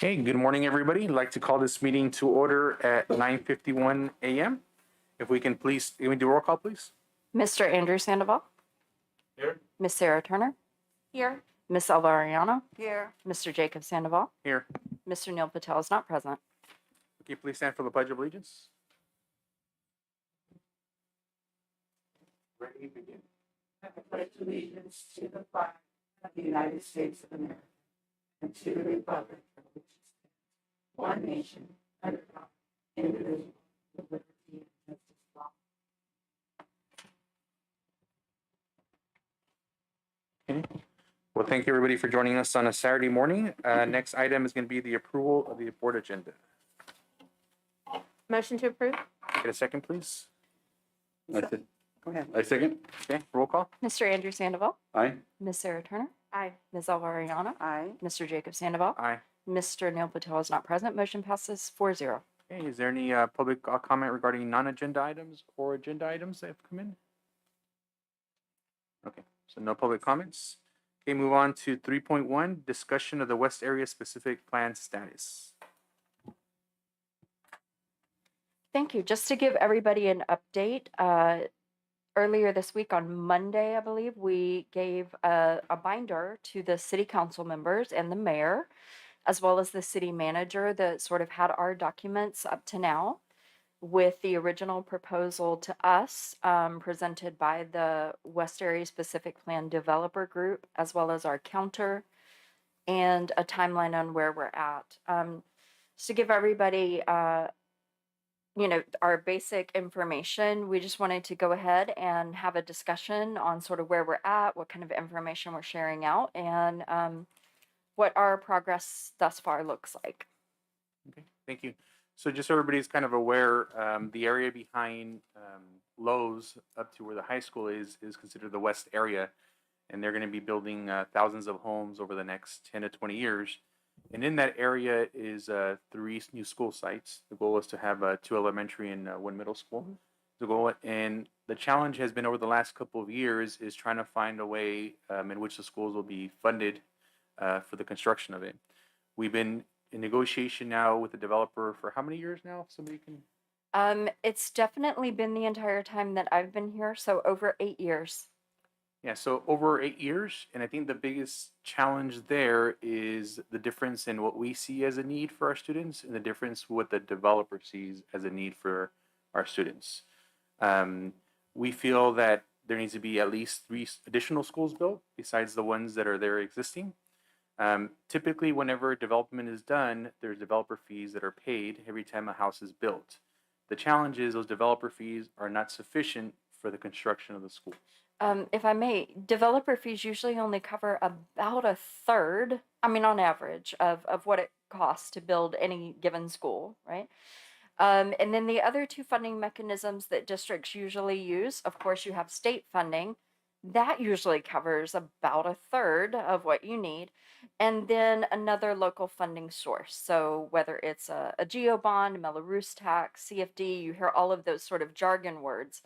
Okay, good morning, everybody. I'd like to call this meeting to order at 9:51 a.m. If we can please, can we do a roll call, please? Mr. Andrew Sandoval. Here. Miss Sarah Turner. Here. Miss Elva Ariano. Here. Mr. Jacob Sandoval. Here. Mr. Neil Patel is not present. Okay, please stand for the Pledge of Allegiance. Ready, begin. I pledge allegiance to the flag of the United States of America and to the republic for which it stands, one nation, under God, indivisible, with liberty and justice for all. Okay. Well, thank you, everybody, for joining us on a Saturday morning. Next item is going to be the approval of the board agenda. Motion to approve? Get a second, please. Go ahead. I second. Okay, roll call. Mr. Andrew Sandoval. Aye. Miss Sarah Turner. Aye. Miss Elva Ariano. Aye. Mr. Jacob Sandoval. Aye. Mr. Neil Patel is not present. Motion passes 4-0. Okay, is there any public comment regarding non-agenda items or agenda items that have come in? Okay, so no public comments. Okay, move on to 3.1, discussion of the West Area Specific Plan status. Thank you. Just to give everybody an update, earlier this week on Monday, I believe, we gave a binder to the city council members and the mayor, as well as the city manager that sort of had our documents up to now with the original proposal to us presented by the West Area Specific Plan Developer Group, as well as our counter and a timeline on where we're at. Just to give everybody our basic information, we just wanted to go ahead and have a discussion on sort of where we're at, what kind of information we're sharing out, and what our progress thus far looks like. Okay, thank you. So just so everybody's kind of aware, the area behind Lowe's up to where the high school is considered the West area, and they're going to be building thousands of homes over the next 10 to 20 years. And in that area is 3 new school sites. The goal is to have 2 elementary and 1 middle school. The goal, and the challenge has been over the last couple of years is trying to find a way in which the schools will be funded for the construction of it. We've been in negotiation now with the developer for how many years now? Somebody can. It's definitely been the entire time that I've been here, so over 8 years. Yeah, so over 8 years, and I think the biggest challenge there is the difference in what we see as a need for our students and the difference what the developer sees as a need for our students. We feel that there needs to be at least 3 additional schools built besides the ones that are there existing. Typically, whenever development is done, there's developer fees that are paid every time a house is built. The challenge is those developer fees are not sufficient for the construction of the schools. If I may, developer fees usually only cover about a third, I mean, on average, of what it costs to build any given school, right? And then the other 2 funding mechanisms that districts usually use, of course, you have state funding. That usually covers about a third of what you need. And then another local funding source. So whether it's a GEO bond, Melrose tax, CFD, you hear all of those sort of jargon words.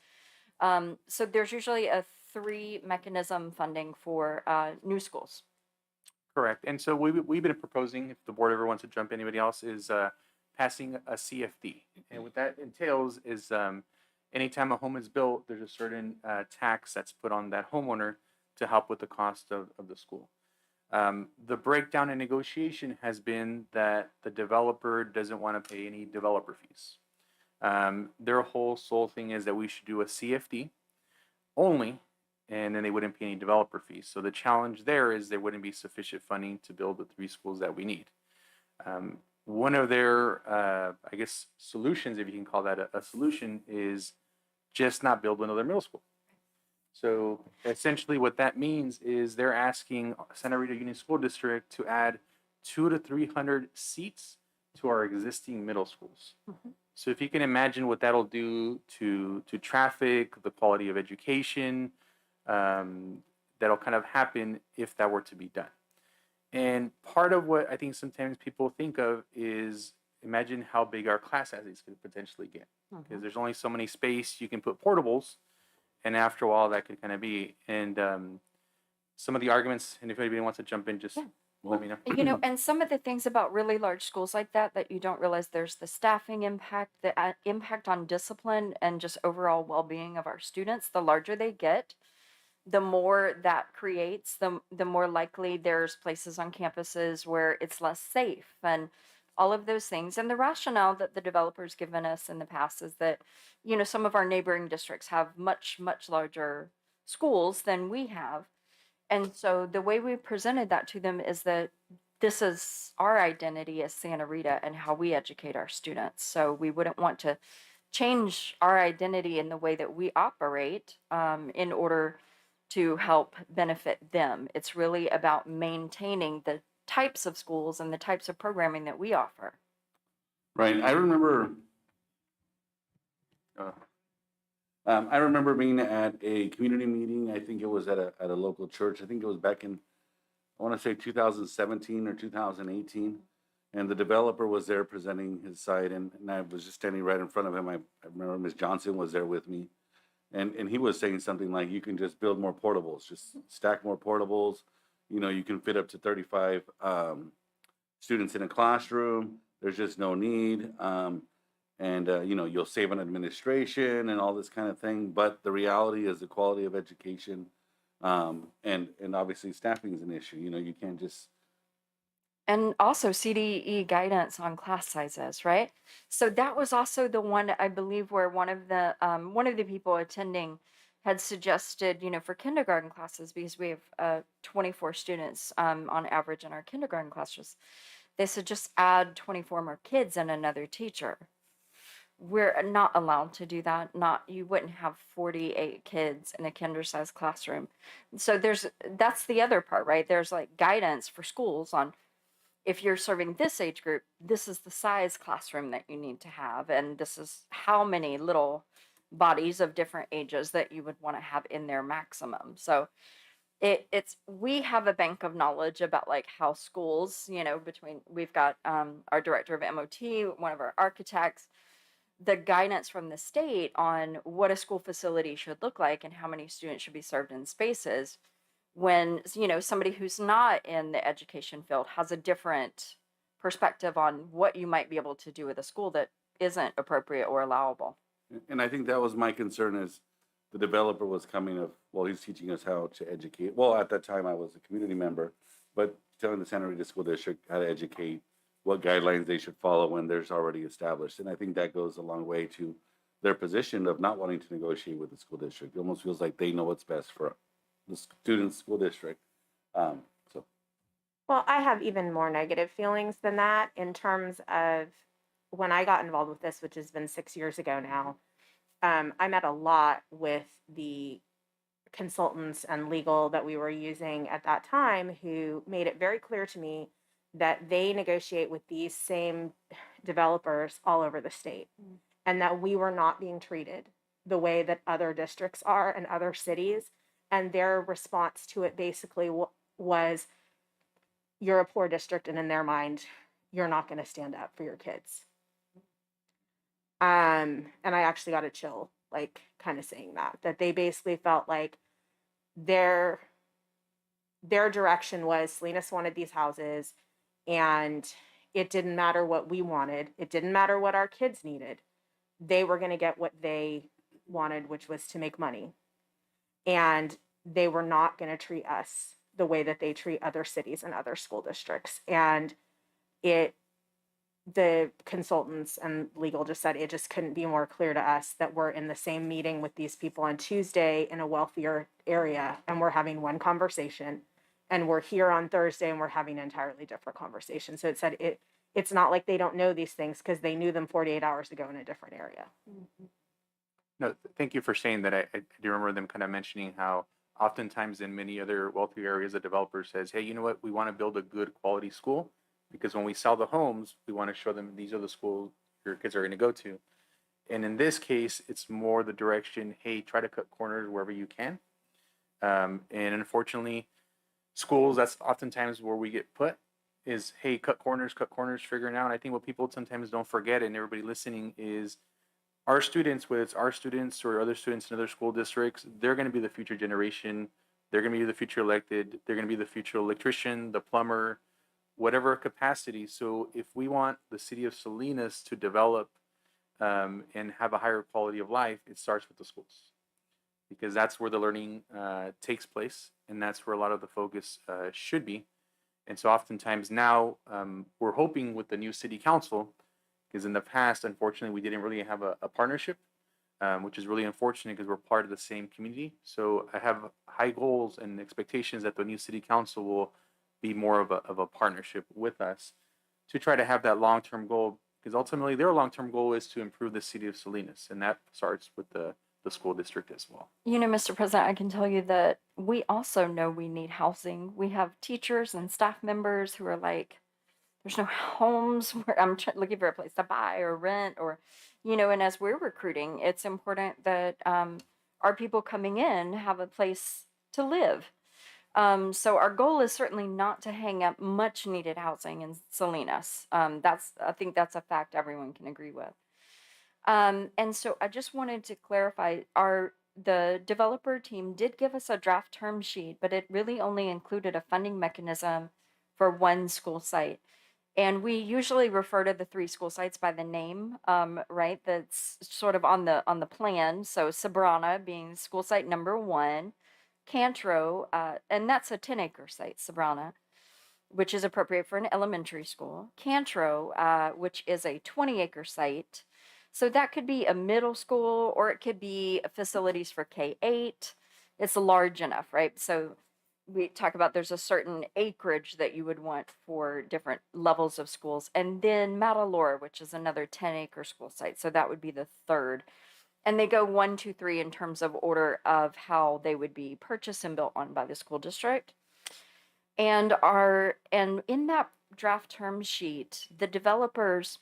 So there's usually a 3 mechanism funding for new schools. Correct. And so we've been proposing, if the board ever wants to jump in, anybody else, is passing a CFD. And what that entails is anytime a home is built, there's a certain tax that's put on that homeowner to help with the cost of the school. The breakdown in negotiation has been that the developer doesn't want to pay any developer fees. Their whole sole thing is that we should do a CFD only, and then they wouldn't pay any developer fees. So the challenge there is there wouldn't be sufficient funding to build the 3 schools that we need. One of their, I guess, solutions, if you can call that a solution, is just not build another middle school. So essentially what that means is they're asking Santa Rita Union School District to add 200 to 300 seats to our existing middle schools. Mm-hmm. So if you can imagine what that'll do to traffic, the quality of education, that'll kind of happen if that were to be done. And part of what I think sometimes people think of is imagine how big our class sizes could potentially get. Because there's only so many space you can put portables, and after a while that could kind of be. And some of the arguments, and if anybody wants to jump in, just let me know. You know, and some of the things about really large schools like that you don't realize, there's the staffing impact, the impact on discipline and just overall well-being of our students. The larger they get, the more that creates, the more likely there's places on campuses where it's less safe and all of those things. And the rationale that the developer's given us in the past is that, you know, some of our neighboring districts have much, much larger schools than we have. And so the way we presented that to them is that this is our identity as Santa Rita and how we educate our students. So we wouldn't want to change our identity in the way that we operate in order to help benefit them. It's really about maintaining the types of schools and the types of programming that we offer. Right. I remember being at a community meeting. I think it was at a local church. I think it was back in, I want to say 2017 or 2018. And the developer was there presenting his side, and I was just standing right in front of him. I remember Ms. Johnson was there with me. And he was saying something like, you can just build more portables, just stack more portables. You know, you can fit up to 35 students in a classroom. There's just no need. You know, you'll save on administration and all this kind of thing. But the reality is the quality of education and obviously staffing is an issue. You know, you can't just. And also CDE guidance on class sizes, right? So that was also the one, I believe, where one of the people attending had suggested, you know, for kindergarten classes, because we have 24 students on average in our kindergarten classes, they said just add 24 more kids and another teacher. We're not allowed to do that. You wouldn't have 48 kids in a kinder-sized classroom. So that's the other part, right? There's like guidance for schools on, if you're serving this age group, this is the size classroom that you need to have, and this is how many little bodies of different ages that you would want to have in their maximum. So we have a bank of knowledge about like how schools, you know, we've got our director of MOT, one of our architects, the guidance from the state on what a school facility should look like and how many students should be served in spaces. When, you know, somebody who's not in the education field has a different perspective on what you might be able to do with a school that isn't appropriate or allowable. And I think that was my concern, is the developer was he's teaching us how to educate. Well, at that time I was a community member, but telling the Santa Rita School District how to educate, what guidelines they should follow when there's already established. And I think that goes a long way to their position of not wanting to negotiate with the school district. It almost feels like they know what's best for the student's school district. Well, I have even more negative feelings than that in terms of when I got involved with this, which has been 6 years ago now. I met a lot with the consultants and legal that we were using at that time, who made it very clear to me that they negotiate with these same developers all over the state, and that we were not being treated the way that other districts are and other cities. And their response to it basically was, you're a poor district, and in their mind, you're not going to stand up for your kids. And I actually got a chill, like, kind of saying that they basically felt like their direction was, Salinas wanted these houses, and it didn't matter what we wanted. It didn't matter what our kids needed. They were going to get what they wanted, which was to make money. And they were not going to treat us the way that they treat other cities and other school districts. And the consultants and legal just said it just couldn't be more clear to us that we're in the same meeting with these people on Tuesday in a wealthier area, and we're having one conversation, and we're here on Thursday and we're having an entirely different conversation. So it said it's not like they don't know these things, because they knew them 48 hours ago in a different area. No, thank you for saying that. I do remember them kind of mentioning how oftentimes in many other wealthy areas, a developer says, hey, you know what, we want to build a good quality school, because when we sell the homes, we want to show them these are the schools your kids are going to go to. And in this case, it's more the direction, hey, try to cut corners wherever you can. And unfortunately, schools, that's oftentimes where we get put, is, hey, cut corners, figuring out. And I think what people sometimes don't forget, and everybody listening, is our students, whether it's our students or other students in other school districts, they're going to be the future generation. They're going to be the future elected. They're going to be the future electrician, the plumber, whatever capacity. So if we want the city of Salinas to develop and have a higher quality of life, it starts with the schools, because that's where the learning takes place, and that's where a lot of the focus should be. And so oftentimes now we're hoping with the new city council, because in the past, unfortunately, we didn't really have a partnership, which is really unfortunate because we're part of the same community. So I have high goals and expectations that the new city council will be more of a partnership with us to try to have that long-term goal, because ultimately their long-term goal is to improve the city of Salinas, and that starts with the school district as well. You know, Mr. President, I can tell you that we also know we need housing. We have teachers and staff members who are like, there's no homes where I'm looking for a place to buy or rent, or, you know, and as we're recruiting, it's important that our people coming in have a place to live. So our goal is certainly not to hang up much needed housing in Salinas. I think that's a fact everyone can agree with. And so I just wanted to clarify, the developer team did give us a draft term sheet, but it really only included a funding mechanism for one school site. And we usually refer to the 3 school sites by the name, right? That's sort of on the plan. So Sabrana being school site number 1, Cantro, and that's a 10-acre site, Sabrana, which is appropriate for an elementary school. Cantro, which is a 20-acre site. So that could be a middle school, or it could be facilities for K-8. It's large enough, right? So we talk about there's a certain acreage that you would want for different levels of schools. And then Matalora, which is another 10-acre school site. So that would be the 3rd. And they go 1, 2, 3 in terms of order of how they would be purchased and built on by the school district. And in that draft term sheet, the developers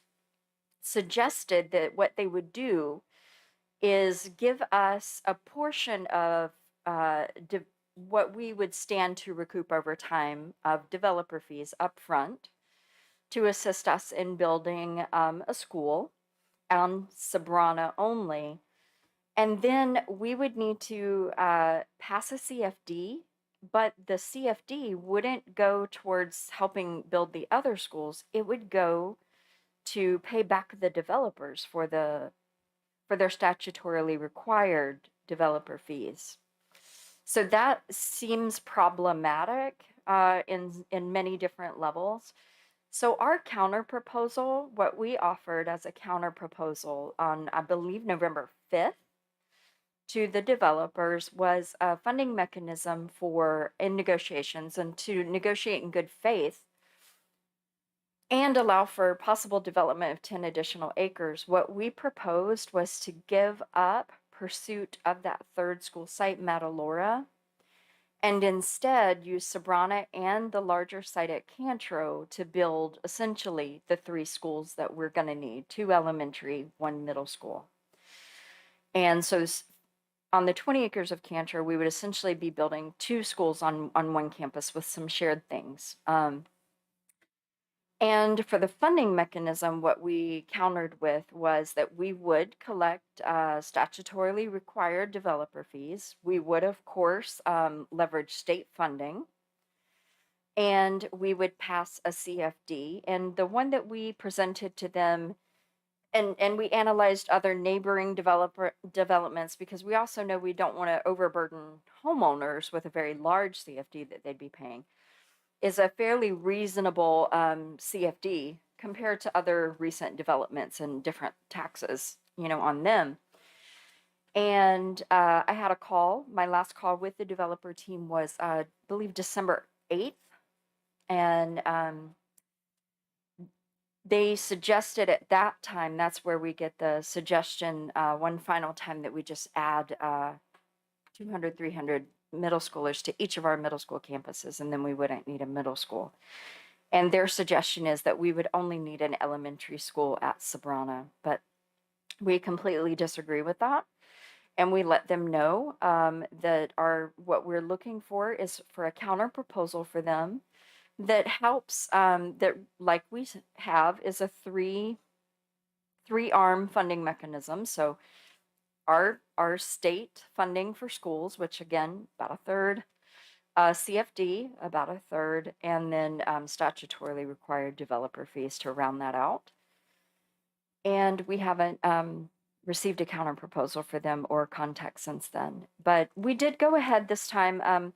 suggested that what they would do is give us a portion of what we would stand to recoup over time of developer fees up front to assist us in building a school on Sabrana only. And then we would need to pass a CFD, but the CFD wouldn't go towards helping build the other schools. It would go to pay back the developers for their statutorily required developer fees. So that seems problematic in many different levels. So our counter proposal, what we offered as a counter proposal on, I believe, November 5th to the developers, was a funding mechanism in negotiations and to negotiate in good faith and allow for possible development of 10 additional acres. What we proposed was to give up pursuit of that 3rd school site, Matalora, and instead use Sabrana and the larger site at Cantro to build essentially the 3 schools that we're going to need, 2 elementary, 1 middle school. And so on the 20 acres of Cantro, we would essentially be building 2 schools on one campus with some shared things. And for the funding mechanism, what we countered with was that we would collect statutorily required developer fees. We would, of course, leverage state funding. And we would pass a CFD. And the one that we presented to them, and we analyzed other neighboring developments, because we also know we don't want to overburden homeowners with a very large CFD that they'd be paying, is a fairly reasonable CFD compared to other recent developments and different taxes, on them. And I had a call. My last call with the developer team was, I believe, December 8th. And they suggested at that time, that's where we get the suggestion, one final time, that we just add 200, 300 middle schoolers to each of our middle school campuses, and then we wouldn't need a middle school. And their suggestion is that we would only need an elementary school at Sabrana, but we completely disagree with that. And we let them know that what we're looking for is for a counter proposal for them that helps, that like we have, is a three-arm funding mechanism. So our state funding for schools, which again, about a third, CFD, about a third, and then statutorily required developer fees to round that out. And we haven't received a counter proposal for them or contact since then. But we did go ahead this time.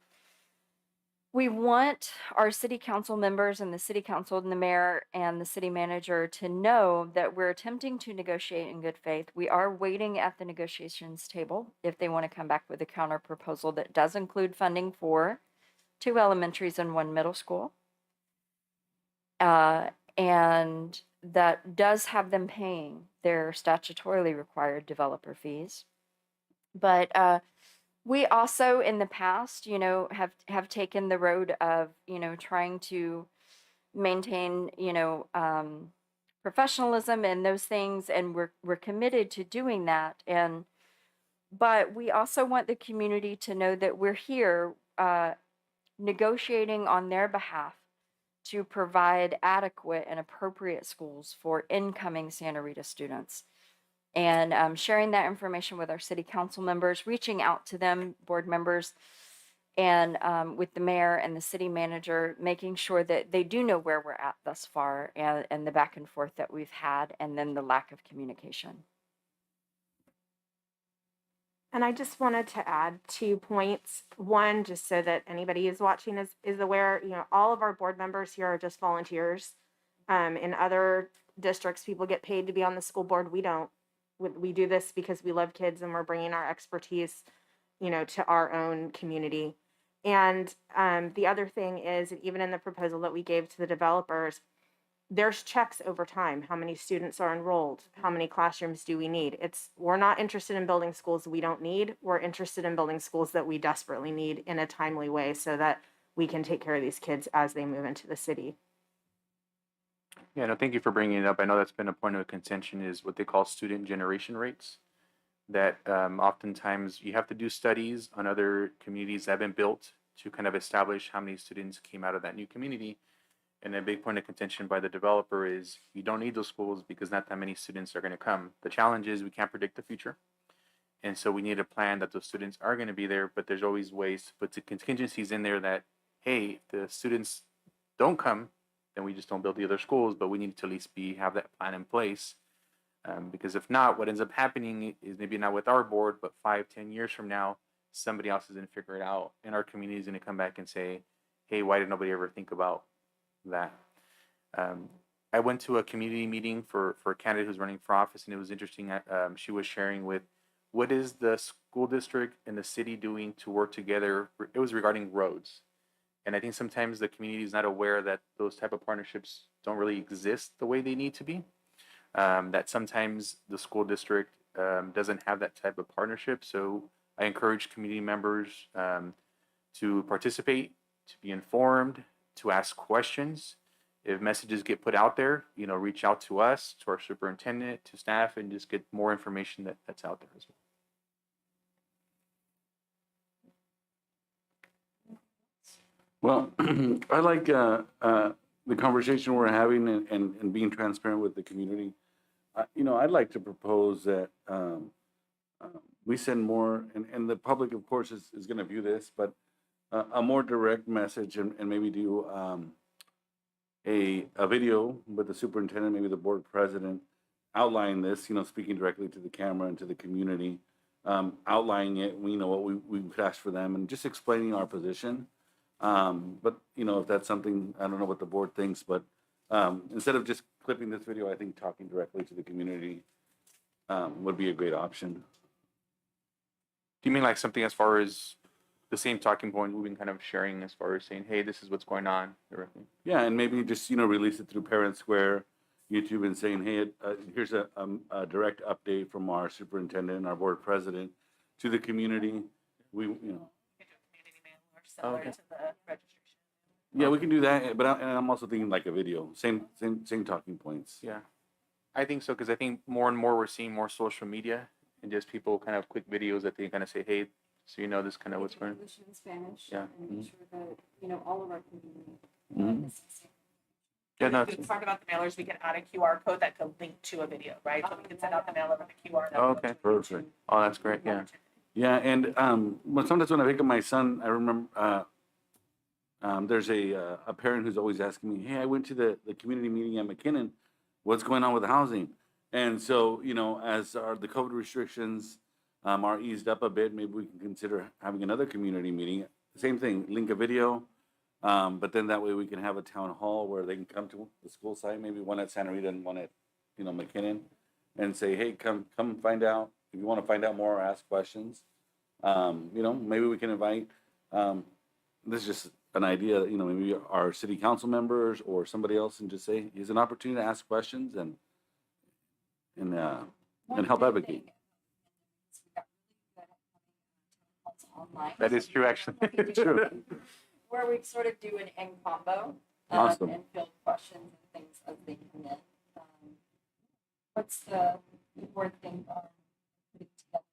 We want our city council members and the city council and the mayor and the city manager to know that we're attempting to negotiate in good faith. We are waiting at the negotiations table if they want to come back with a counter proposal that does include funding for 2 elementaries and 1 middle school. And that does have them paying their statutorily required developer fees. But we also in the past, have taken the road of, trying to maintain, professionalism and those things, and we're committed to doing that. But we also want the community to know that we're here negotiating on their behalf to provide adequate and appropriate schools for incoming Santa Rita students. And sharing that information with our city council members, reaching out to them, board members, and with the mayor and the city manager, making sure that they do know where we're at thus far, and the back and forth that we've had, and then the lack of communication. And I just wanted to add 2 points. One, just so that anybody who's watching is aware, all of our board members here are just volunteers. In other districts, people get paid to be on the school board. We don't. We do this because we love kids and we're bringing our expertise, to our own community. And the other thing is, even in the proposal that we gave to the developers, there's checks over time. How many students are enrolled? How many classrooms do we need? We're not interested in building schools we don't need. We're interested in building schools that we desperately need in a timely way so that we can take care of these kids as they move into the city. Yeah, no, thank you for bringing it up. I know that's been a point of contention, is what they call student generation rates. That oftentimes you have to do studies on other communities that have been built to kind of establish how many students came out of that new community. And a big point of contention by the developer is you don't need those schools because not that many students are going to come. The challenge is we can't predict the future. And so we need a plan that those students are going to be there, but there's always ways to put the contingencies in there that, hey, if the students don't come, then we just don't build the other schools, but we need to at least have that plan in place. Because if not, what ends up happening is maybe not with our board, but 5-10 years from now, somebody else is going to figure it out. And our community is going to come back and say, hey, why did nobody ever think about that? I went to a community meeting for a candidate who's running for office, and it was interesting. She was sharing with what is the school district and the city doing to work together. It was regarding roads. And I think sometimes the community is not aware that those type of partnerships don't really exist the way they need to be. That sometimes the school district doesn't have that type of partnership. So I encourage community members to participate, to be informed, to ask questions. If messages get put out there, reach out to us, to our superintendent, to staff, and just get more information that's out there as well. Well, I like the conversation we're having and being transparent with the community. I'd like to propose that we send more, and the public, of course, is going to view this, but a more direct message, and maybe do a video with the superintendent, maybe the board president, outlining this, speaking directly to the camera and to the community, outlining it, what we could ask for them, and just explaining our position. But if that's something, I don't know what the board thinks, but instead of just clipping this video, I think talking directly to the community would be a great option. Do you mean like something as far as the same talking point we've been kind of sharing, as far as saying, hey, this is what's going on directly? Yeah, and maybe just release it through Parent Square, YouTube, and saying, hey, here's a direct update from our superintendent and our board president to the community. Similar Okay. to the registration. Yeah, we can do that, but I'm also thinking like a video, same talking points. Yeah, I think so, because I think more and more we're seeing more social media and just people kind of quick videos that they kind of say, hey, so this kind of what's going on. English and Spanish. Yeah. And make sure that, all of our community. Mhm. Yeah, no, We talked about the mailers, we can add a QR code that could link to a video, right? So we can send out the mailer with a QR. that Oh, goes okay. to Perfect. Oh, that's great. Yeah. Yeah, and sometimes when I pick up my son, I remember There's a parent who's always asking me, hey, I went to the community meeting at McKinnon. What's going on with the housing? And so, as the COVID restrictions are eased up a bit, maybe we can consider having another community meeting. Same thing, link a video, but then that way we can have a town hall where they can come to the school site, maybe one at Santa Rita and one at, McKinnon, and say, hey, come find out. If you want to find out more or ask questions, maybe we can invite, this is just an idea, maybe our city council members or somebody else, and just say, here's an opportunity to ask questions and help advocate. That is true, actually. True. Where we sort of do an in combo Awesome. and field questions and things as they come in. What's the board think on putting together?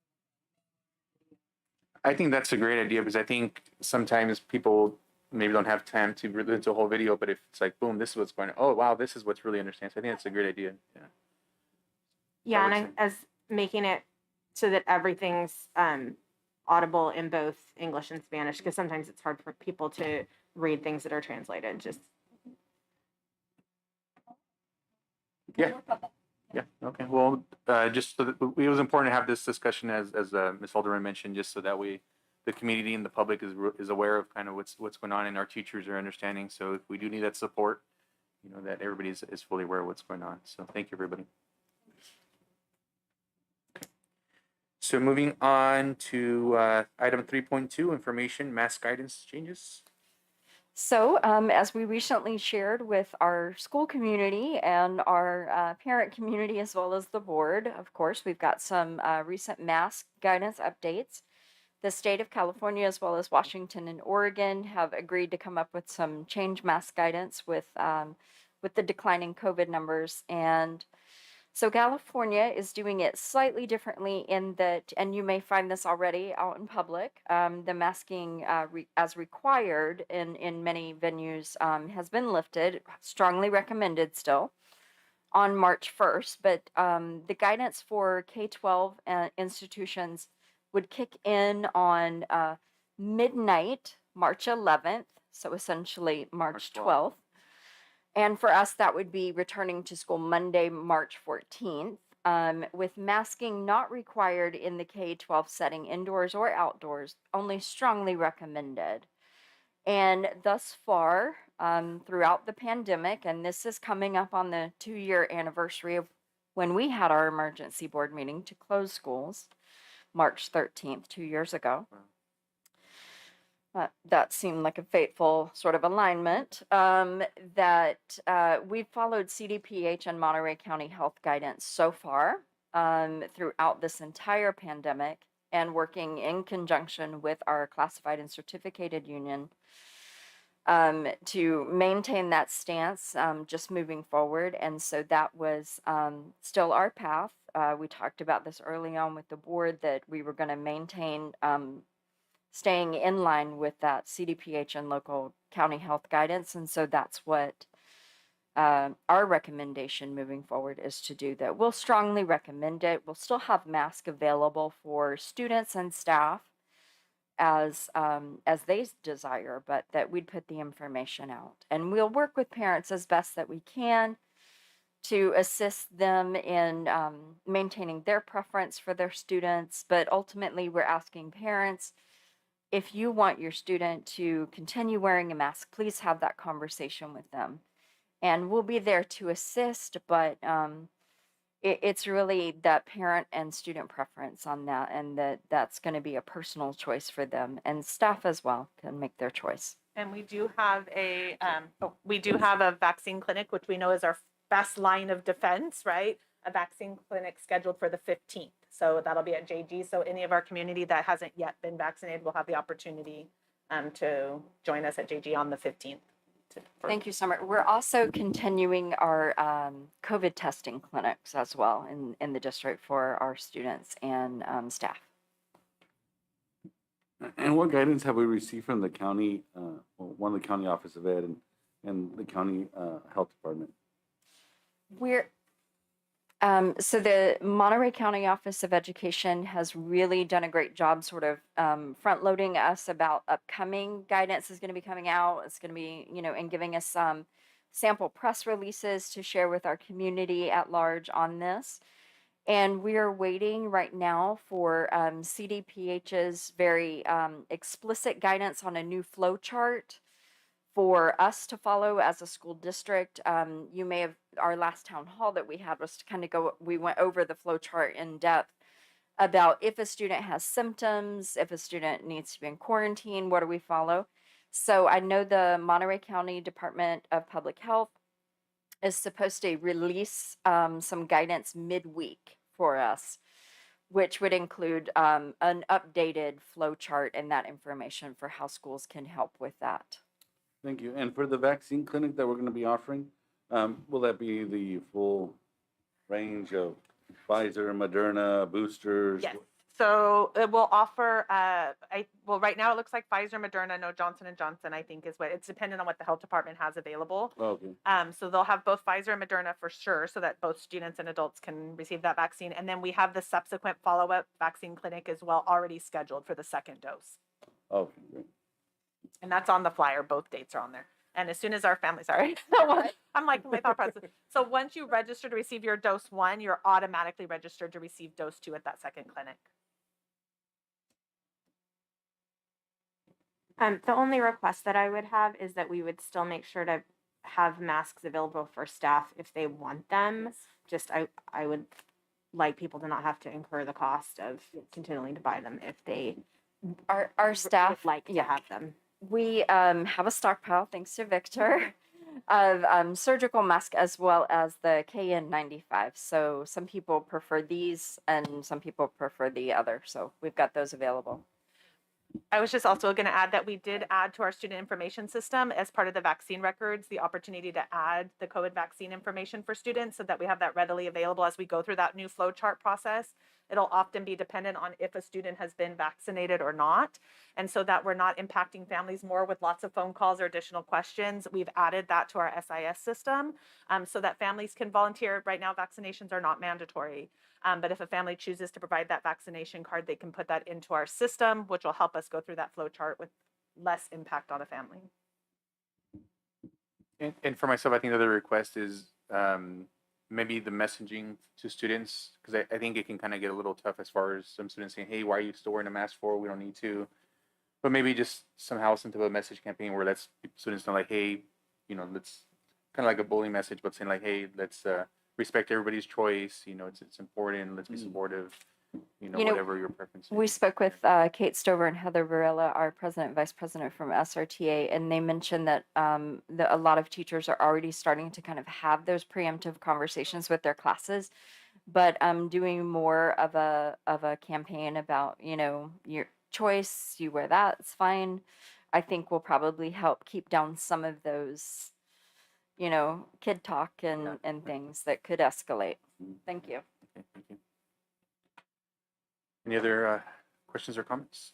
I think that's a great idea because I think sometimes people maybe don't have time to listen to a whole video, but if it's like, boom, this is what's going on. Oh, wow, this is what's really understands. I think that's a great idea. Yeah. Yeah, would and say. as making it so that everything's audible in both English and Spanish, because sometimes it's hard for people to read things that are translated. Just Yeah. Yeah. Okay. Well, just so that it was important to have this discussion as Ms. Alderman mentioned, just so that the community and the public is aware of kind of what's going on and our teachers are understanding. So if we do need that support, that everybody is fully aware of what's going on. So thank you, everybody. So moving on to item 3.2, information mass guidance changes. So, as we recently shared with our school community and our parent community, as well as the board, of course, we've got some recent mask guidance updates. The state of California, as well as Washington and Oregon, have agreed to come up with some change mask guidance with the declining COVID numbers. And so California is doing it slightly differently in that, and you may find this already out in public, the masking as required in many venues has been lifted, strongly recommended still, on March 1st. But the guidance for K-12 institutions would kick in on midnight, March 11th, so essentially March 12th. And for us, that would be returning to school Monday, March 14th, with masking not required in the K-12 setting, indoors or outdoors, only strongly recommended. And thus far, throughout the pandemic, and this is coming up on the 2-year anniversary of when we had our emergency board meeting to close schools, March 13th, 2 years ago. That seemed like a fateful sort of alignment, that we've followed CDPH and Monterey County Health guidance so far throughout this entire pandemic, and working in conjunction with our classified and certificated union to maintain that stance just moving forward. And so that was still our path. We talked about this early on with the board, that we were going to maintain staying in line with that CDPH and local county health guidance. And so that's what our recommendation moving forward is to do that. We'll strongly recommend it. We'll still have masks available for students and staff as they desire, but that we'd put the information out. And we'll work with parents as best that we can to assist them in maintaining their preference for their students. But ultimately, we're asking parents, if you want your student to continue wearing a mask, please have that conversation with them. And we'll be there to assist, but it's really that parent and student preference on that, and that's going to be a personal choice for them, and staff as well can make their choice. And we do have a vaccine clinic, which we know is our best line of defense, right? A vaccine clinic scheduled for the 15th. So that'll be at JG. So any of our community that hasn't yet been vaccinated will have the opportunity to join us at JG on the 15th. Thank you, Summer. We're also continuing our COVID testing clinics as well in the district for our students and staff. And what guidance have we received from the county, one of the county office of ed and the county health department? We're So the Monterey County Office of Education has really done a great job sort of front loading us about upcoming guidance is going to be coming out. It's going to be, and giving us some sample press releases to share with our community at large on this. And we are waiting right now for CDPH's very explicit guidance on a new flow chart for us to follow as a school district. You may have, our last town hall that we had was to kind of we went over the flow chart in depth about if a student has symptoms, if a student needs to be in quarantine, what do we follow? So I know the Monterey County Department of Public Health is supposed to release some guidance midweek for us, which would include an updated flow chart and that information for how schools can help with that. Thank you. And for the vaccine clinic that we're going to be offering, will that be the full range of Pfizer, Moderna, boosters? Yes. So it will offer, right now it looks like Pfizer, Moderna, no Johnson & Johnson, I think is what, it's dependent on what the health department has available. Oh, okay. So they'll have both Pfizer and Moderna for sure, so that both students and adults can receive that vaccine. And then we have the subsequent follow-up vaccine clinic as well, already scheduled for the second dose. Okay, great. And that's on the flyer. Both dates are on there. And as soon as our family, sorry, I'm like my thought process. So once you register to receive your dose 1, you're automatically registered to receive dose 2 at that second clinic. The only request that I would have is that we would still make sure to have masks available for staff if they want them. Just I would like people to not have to incur the cost of continuing to buy them if they Our staff would like to have them. We have a stockpile, thanks to Victor, of surgical masks as well as the KN95. So some people prefer these and some people prefer the other. So we've got those available. I was just also going to add that we did add to our student information system as part of the vaccine records, the opportunity to add the COVID vaccine information for students so that we have that readily available as we go through that new flow chart process. It'll often be dependent on if a student has been vaccinated or not. And so that we're not impacting families more with lots of phone calls or additional questions. We've added that to our SIS system so that families can volunteer. Right now, vaccinations are not mandatory. But if a family chooses to provide that vaccination card, they can put that into our system, which will help us go through that flow chart with less impact on a family. And for myself, I think the other request is maybe the messaging to students, because I think it can kind of get a little tough as far as some students saying, hey, why are you still wearing a mask for? We don't need to. But maybe just somehow send a message campaign where lets students know, like, hey, let's kind of like a bullying message, but saying like, hey, let's respect everybody's choice. It's important. Let's be supportive. Whatever your preference is. We spoke with Kate Stover and Heather Varela, our president and vice president from SRTA, and they mentioned that a lot of teachers are already starting to kind of have those preemptive conversations with their classes, but doing more of a campaign about your choice, you wear that, it's fine. I think will probably help keep down some of those kid talk and things that could escalate. Thank you. Okay, thank you. Any other questions or comments?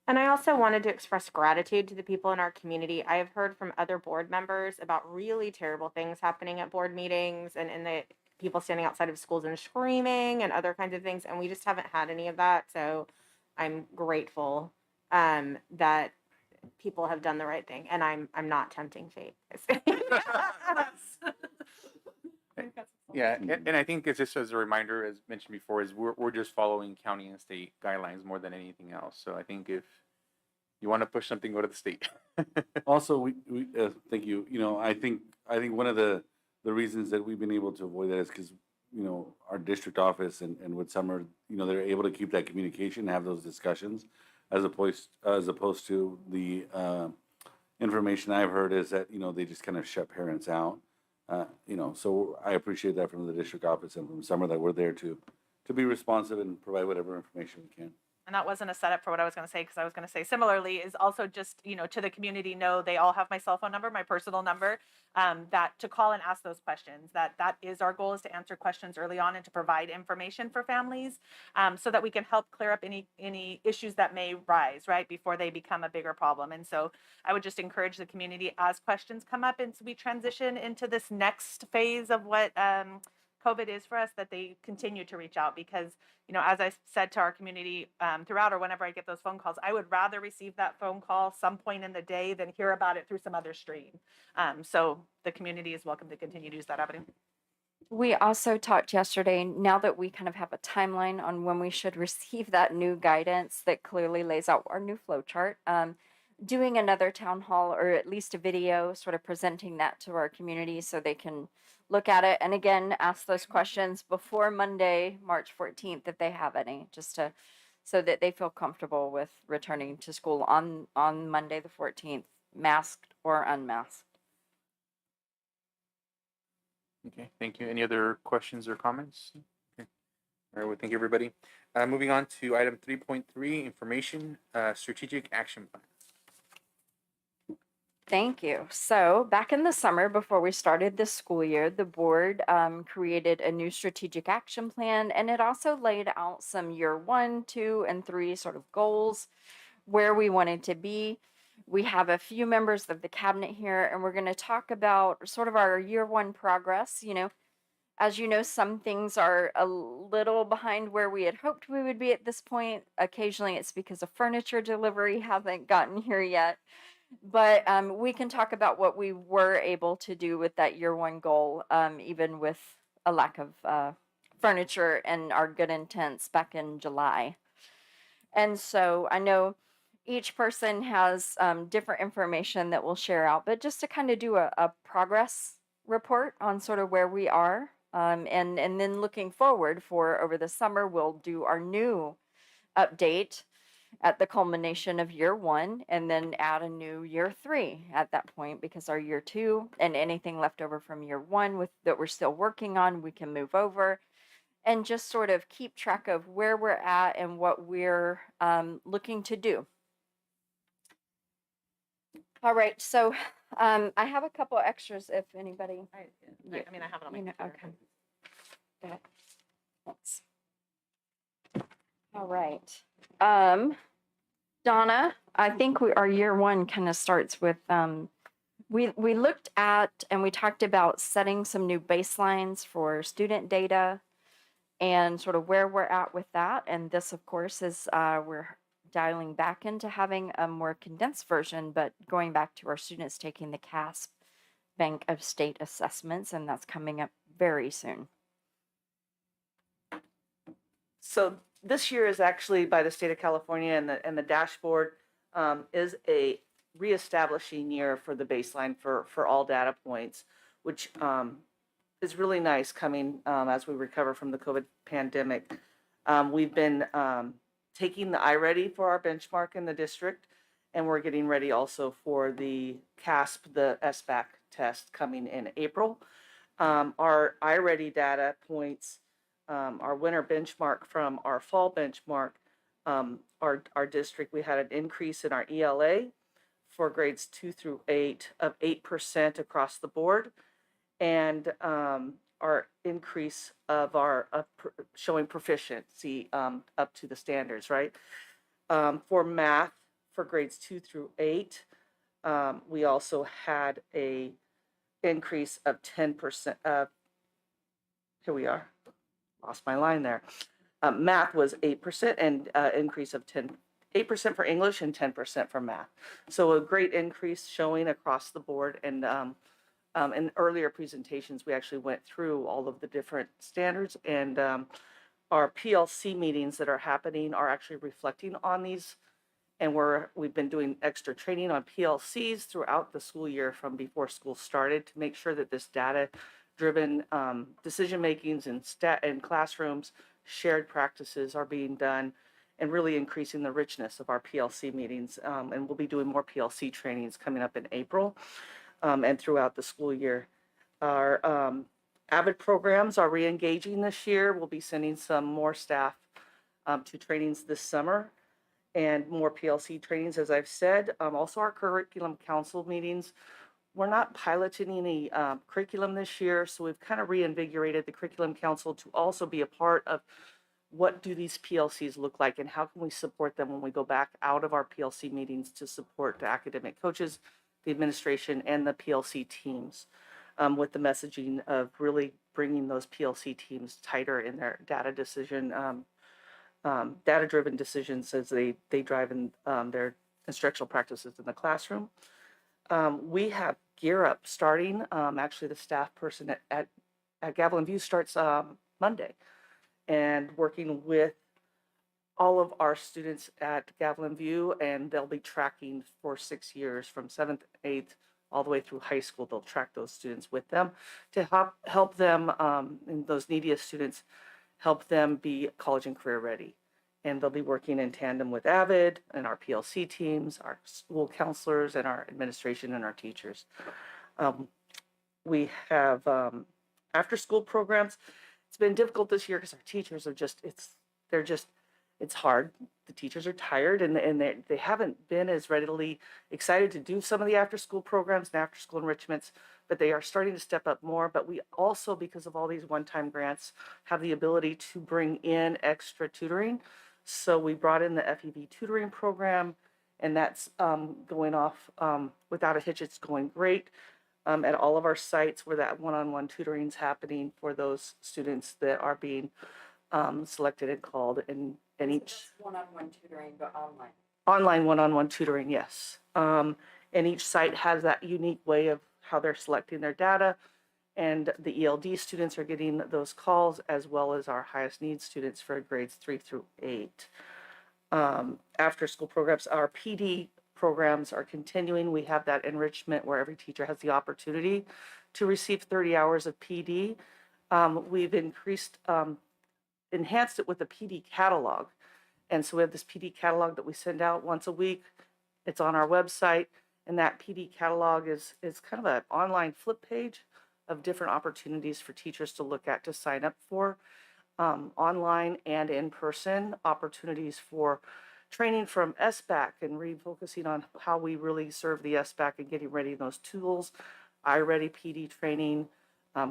And I also wanted to express gratitude to the people in our community. I have heard from other board members about really terrible things happening at board meetings and the people standing outside of schools and screaming and other kinds of things. And we just haven't had any of that. So I'm grateful that people have done the right thing. And I'm not tempting fate. Yeah, and I think it's just as a reminder, as mentioned before, is we're just following county and state guidelines more than anything else. So I think if you want to push something, go to the state. Also, we thank you. I think one of the reasons that we've been able to avoid that is because our district office and with Summer, they're able to keep that communication, have those discussions, as opposed to the information I've heard is that they just kind of shut parents out. So I appreciate that from the district office and from Summer that we're there to be responsive and provide whatever information we can. And that wasn't a setup for what I was going to say, because I was going to say similarly is also just, to the community, know they all have my cell phone number, my personal number, that to call and ask those questions, that is our goal, is to answer questions early on and to provide information for families so that we can help clear up any issues that may rise, right, before they become a bigger problem. And so I would just encourage the community as questions come up and so we transition into this next phase of what COVID is for us, that they continue to reach out, because, you know, as I said to our community throughout, or whenever I get those phone calls, I would rather receive that phone call some point in the day than hear about it through some other stream. So the community is welcome to continue to use that avenue. We also talked yesterday, now that we kind of have a timeline on when we should receive that new guidance that clearly lays out our new flow chart, doing another town hall or at least a video sort of presenting that to our community so they can look at it. And again, ask those questions before Monday, March 14th, if they have any, just to, so that they feel comfortable with returning to school on Monday the 14th, masked or unmasked. Okay, thank you. Any other questions or comments? Okay. All right, well, thank you, everybody. Moving on to item 3.3, information, strategic action plan. Thank you. So back in the summer, before we started this school year, the board created a new strategic action plan, and it also laid out some year 1, 2, and 3 sort of goals, where we wanted to be. We have a few members of the cabinet here, and we're going to talk about sort of our year 1 progress. You know, as you know, some things are a little behind where we had hoped we would be at this point. Occasionally it's because of furniture delivery hasn't gotten here yet. But we can talk about what we were able to do with that year 1 goal, even with a lack of furniture and our good intents back in July. And so I know each person has different information that we'll share out, but just to kind of do a progress report on sort of where we are. And then looking forward for over the summer, we'll do our new update at the culmination of year 1, and then add a new year 3 at that point, because our year 2 and anything left over from year 1 that we're still working on, we can move over, and just sort of keep track of where we're at and what we're looking to do. All right, so I have a couple extras if anybody. I mean, I have it on my computer. Okay. Yeah. Thanks. All right. Donna, I think our year 1 kind of starts with we looked at and we talked about setting some new baselines for student data and sort of where we're at with that. And this, of course, is we're dialing back into having a more condensed version, but going back to our students taking the CAASP Bank of State Assessments, and that's coming up very soon. So this year is actually by the state of California, and the dashboard is a reestablishing year for the baseline for all data points, which is really nice coming as we recover from the COVID pandemic. We've been taking the iReady for our benchmark in the district, and we're getting ready also for the CAASP, the SBAC test coming in April. Our iReady data points, our winter benchmark from our fall benchmark, our district, we had an increase in our ELA for grades 2 through 8 of 8% across the board, and our increase of our showing proficiency up to the standards, right? For math, for grades 2 through 8, we also had a increase of 10%. Here we are. Lost my line there. Math was 8% and increase of 8% for English and 10% for math. So a great increase showing across the board. And in earlier presentations, we actually went through all of the different standards, and our PLC meetings that are happening are actually reflecting on these. And we've been doing extra training on PLCs throughout the school year from before school started to make sure that this data-driven decision makings in classrooms, shared practices are being done, and really increasing the richness of our PLC meetings. And we'll be doing more PLC trainings coming up in April and throughout the school year. Our AVID programs are re-engaging this year. We'll be sending some more staff to trainings this summer, and more PLC trainings, as I've said. Also, our curriculum council meetings. We're not piloting any curriculum this year, so we've kind of reinvigorated the curriculum council to also be a part of what do these PLCs look like, and how can we support them when we go back out of our PLC meetings to support the academic coaches, the administration, and the PLC teams. with the messaging of really bringing those PLC teams tighter in their data-driven decisions as they drive in their instructional practices in the classroom. We have Gear Up starting. Actually, the staff person at Gavilan View starts Monday, and working with all of our students at Gavilan View, and they'll be tracking for 6 years from 7th, 8th, all the way through high school. They'll track those students with them to help them, and those neediest students, help them be college and career ready. And they'll be working in tandem with AVID and our PLC teams, our school counselors, and our administration and our teachers. We have after-school programs. It's been difficult this year because our teachers are it's hard. The teachers are tired, and they haven't been as readily excited to do some of the after-school programs and after-school enrichments, but they are starting to step up more. But we also, because of all these one-time grants, have the ability to bring in extra tutoring. So we brought in the FEV tutoring program, and that's going off without a hitch. It's going great at all of our sites where that one-on-one tutoring is happening for those students that are being selected and called, and each one-on-one tutoring, but online. online one-on-one tutoring, yes. And each site has that unique way of how they're selecting their data, and the ELD students are getting those calls, as well as our highest needs students for grades 3 through 8. After school programs, our PD programs are continuing. We have that enrichment where every teacher has the opportunity to receive 30 hours of PD. We've enhanced it with the PD catalog. And so we have this PD catalog that we send out once a week. It's on our website, and that PD catalog is kind of an online flip page of different opportunities for teachers to look at to sign up for, online and in person, opportunities for training from SBAC and refocusing on how we really serve the SBAC and getting ready those tools, iReady PD training,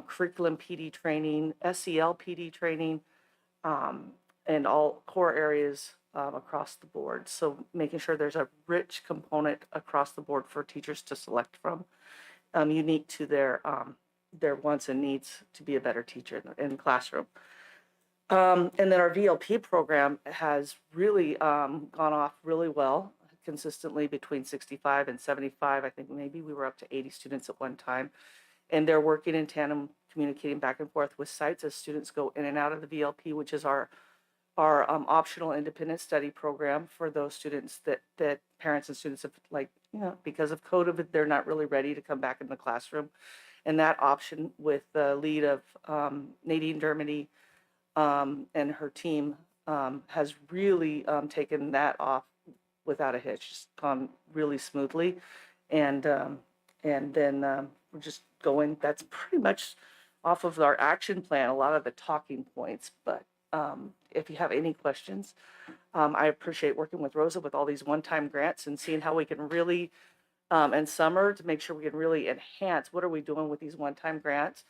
curriculum PD training, SEL PD training, and all core areas across the board. So making sure there's a rich component across the board for teachers to select from, unique to their wants and needs to be a better teacher in the classroom. And then our VLP program has really gone off really well, consistently between 65 and 75. I think maybe we were up to 80 students at one time. And they're working in tandem, communicating back and forth with sites as students go in and out of the VLP, which is our optional independent study program for those students that parents and students have, because of COVID, they're not really ready to come back in the classroom. And that option, with the lead of Nadine Dermody and her team, has really taken that off without a hitch. Just gone really smoothly, and then we're just going. That's pretty much off of our action plan. A lot of the talking points, but if you have any questions, I appreciate working with Rosa with all these one-time grants and seeing how we can really, and Summer, to make sure we can really enhance what are we doing with these one-time grants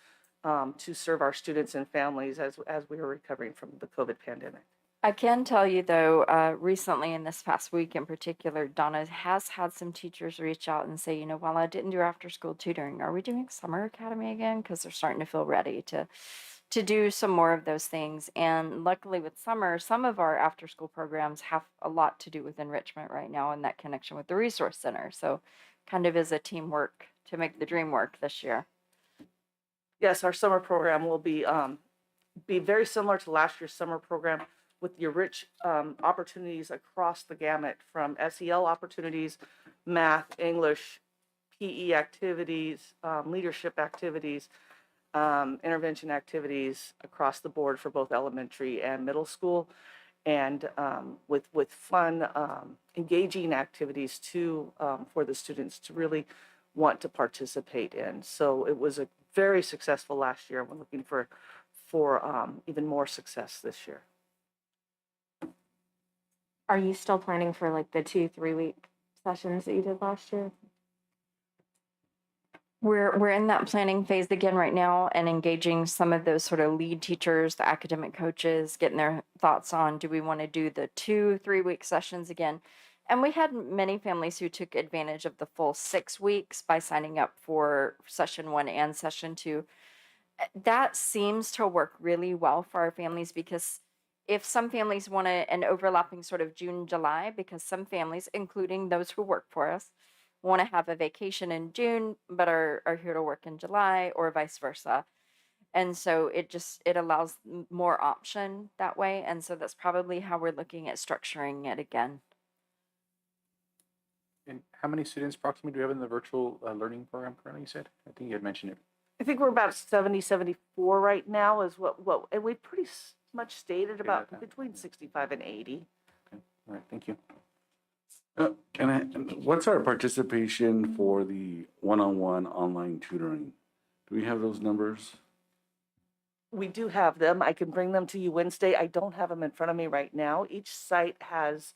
to serve our students and families as we are recovering from the COVID pandemic. I can tell you, though, recently in this past week in particular, Donna has had some teachers reach out and say, while I didn't do after-school tutoring, are we doing Summer Academy again? Because they're starting to feel ready to do some more of those things. And luckily with Summer, some of our after-school programs have a lot to do with enrichment right now and that connection with the Resource Center. So kind of is a teamwork to make the dream work this year. Yes, our summer program will be very similar to last year's summer program, with your rich opportunities across the gamut, from SEL opportunities, math, English, PE activities, leadership activities, intervention activities across the board for both elementary and middle school, and with fun, engaging activities too, for the students to really want to participate in. So it was a very successful last year. We're looking for even more success this year. Are you still planning for like the 2-3 week sessions that you did last year? We're in that planning phase again right now, and engaging some of those sort of lead teachers, the academic coaches, getting their thoughts on, do we want to do the 2-3 week sessions again? And we had many families who took advantage of the full 6 weeks by signing up for session 1 and session 2. That seems to work really well for our families, because if some families want an overlapping sort of June, July, because some families, including those who work for us, want to have a vacation in June, but are here to work in July, or vice versa. And so it allows more option that way. And so that's probably how we're looking at structuring it again. And how many students approximately do we have in the virtual learning program currently, you said? I think you had mentioned it. I think we're about 70, 74 right now is what, and we pretty much stated about that. between 65 and 80. All right, thank you. And what's our participation for the one-on-one online tutoring? Do we have those numbers? We do have them. I can bring them to you Wednesday. I don't have them in front of me right now. Each site has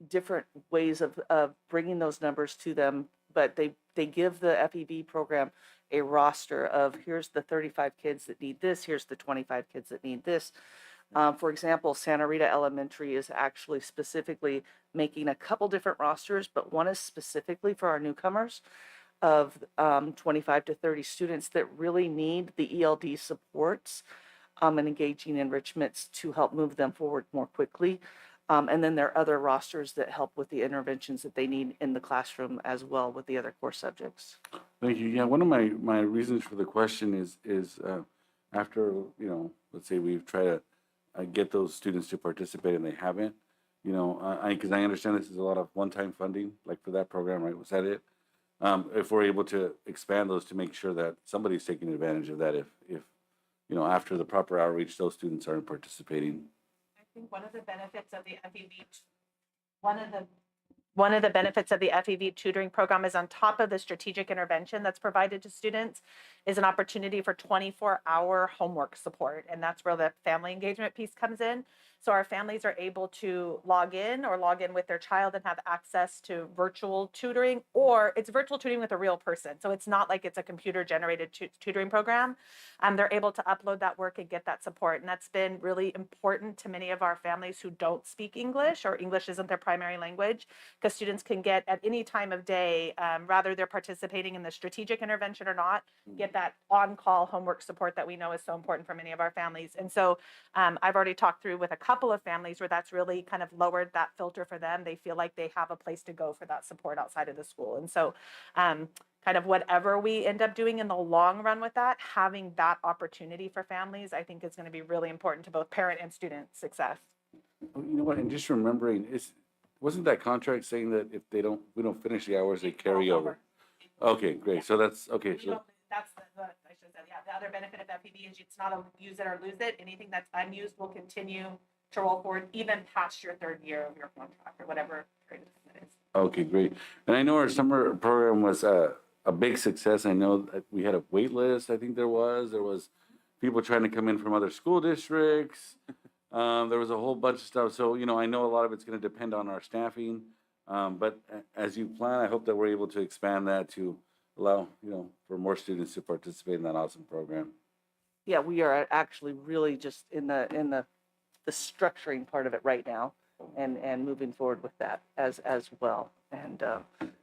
different ways of bringing those numbers to them, but they give the FEV program a roster of, here's the 35 kids that need this, here's the 25 kids that need this. For example, Santa Rita Elementary is actually specifically making a couple different rosters, but one is specifically for our newcomers of 25 to 30 students that really need the ELD supports and engaging enrichments to help move them forward more quickly. And then there are other rosters that help with the interventions that they need in the classroom as well with the other core subjects. Thank you. Yeah, one of my reasons for the question is after, let's say we've tried to get those students to participate and they haven't, because I understand this is a lot of one-time funding, like for that program, right? Was that it? If we're able to expand those to make sure that somebody's taking advantage of that, if after the proper outreach, those students aren't participating. I think one of the benefits of the FEV tutoring program is, on top of the strategic intervention that's provided to students, is an opportunity for 24-hour homework support. And that's where the family engagement piece comes in. So our families are able to log in with their child and have access to virtual tutoring, or it's virtual tutoring with a real person. So it's not like it's a computer generated tutoring program. They're able to upload that work and get that support. And that's been really important to many of our families who don't speak English, or English isn't their primary language, because students can get at any time of day, rather they're participating in the strategic intervention or not, get that on-call homework support that we know is so important for many of our families. And so I've already talked through with a couple of families where that's really kind of lowered that filter for them. They feel like they have a place to go for that support outside of the school. And so kind of whatever we end up doing in the long run with that, having that opportunity for families, I think is going to be really important to both parent and student success. You know what? And just remembering, wasn't that contract saying that if we don't finish the hours, they carry over? Okay, great. So that's okay. So That's I should have said, yeah. The other benefit of FPV is it's not a use it or lose it. Anything that's unused will continue to roll forward even past your third year of your contract or whatever period it is. okay, great. And I know our summer program was a big success. I know that we had a wait list. I think there was people trying to come in from other school districts. There was a whole bunch of stuff. So, I know a lot of it's going to depend on our staffing. But as you plan, I hope that we're able to expand that to allow, for more students to participate in that awesome program. Yeah, we are actually really just in the structuring part of it right now, and moving forward with that as well. And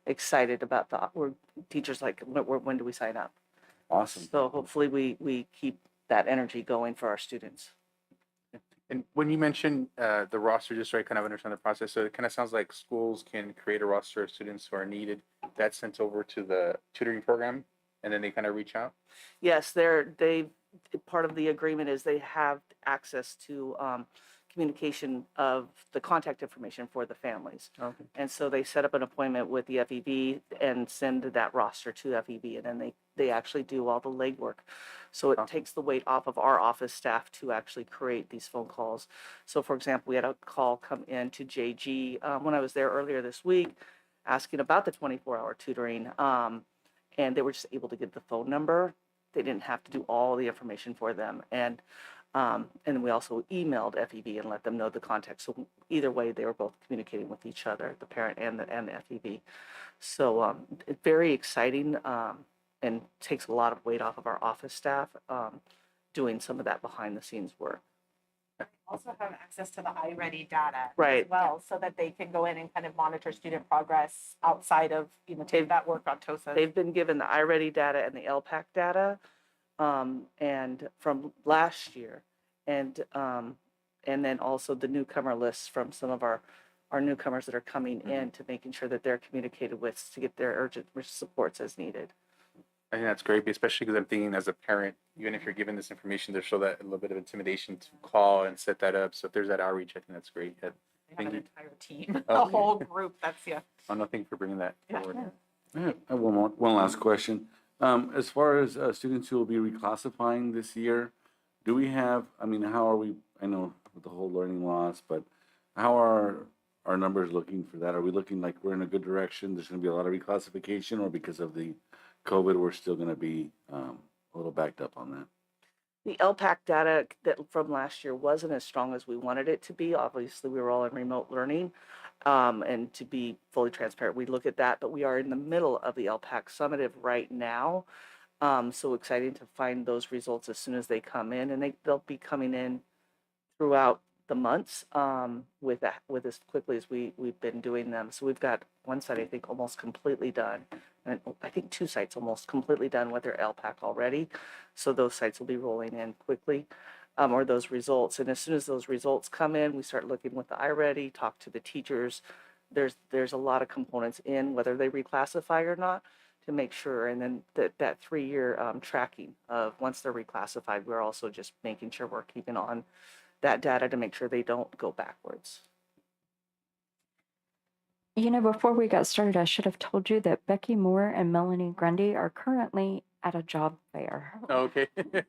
excited about we're teachers like, when do we sign up? Awesome. So hopefully we keep that energy going for our students. And when you mentioned the roster, just so I kind of understand the process, so it kind of sounds like schools can create a roster of students who are needed. That's sent over to the tutoring program, and then they kind of reach out. Yes, part of the agreement is they have access to communication of the contact information for the families. Okay. And so they set up an appointment with the FEB and send that roster to FEB, and then they actually do all the legwork. So it takes the weight off of our office staff to actually create these phone calls. So for example, we had a call come in to JG when I was there earlier this week, asking about the 24-hour tutoring, and they were just able to get the phone number. They didn't have to do all the information for them. And we also emailed FEB and let them know the context. So either way, they were both communicating with each other, the parent and the FEB. So it's very exciting and takes a lot of weight off of our office staff doing some of that behind the scenes work. also have access to the iReady data Right. as well, so that they can go in and kind of monitor student progress outside of, take that work on TOSA. They've been given the iReady data and the LPAC data, and from last year, and then also the newcomer lists from some of our newcomers that are coming in, to making sure that they're communicated with to get their urgent supports as needed. I think that's great, especially because I'm thinking as a parent, even if you're given this information, there's still that a little bit of intimidation to call and set that up. So if there's that outreach, I think that's great. They have Thank an you. entire team, Oh, a whole group. That's Nothing for bringing that Yeah. forward. I have one last question. As far as students who will be reclassifying this year, do we have, I mean, how are we, I know with the whole learning loss, but how are our numbers looking for that? Are we looking like we're in a good direction? There's going to be a lot of reclassification, or because of the COVID, we're still going to be a little backed up on that? The LPAC data that from last year wasn't as strong as we wanted it to be. Obviously, we were all in remote learning. And to be fully transparent, we look at that, but we are in the middle of the LPAC summative right now. So exciting to find those results as soon as they come in, and they'll be coming in throughout the months, with as quickly as we've been doing them. So we've got one site, I think, almost completely done, and I think 2 sites almost completely done with their LPAC already. So those sites will be rolling in quickly, or those results. And as soon as those results come in, we start looking with the iReady, talk to the teachers. There's a lot of components in whether they reclassify or not, to make sure. And then that 3-year tracking of once they're reclassified, we're also just making sure we're keeping on that data to make sure they don't go backwards. Before we got started, I should have told you that Becky Moore and Melanie Grundy are currently at a job fair. Okay.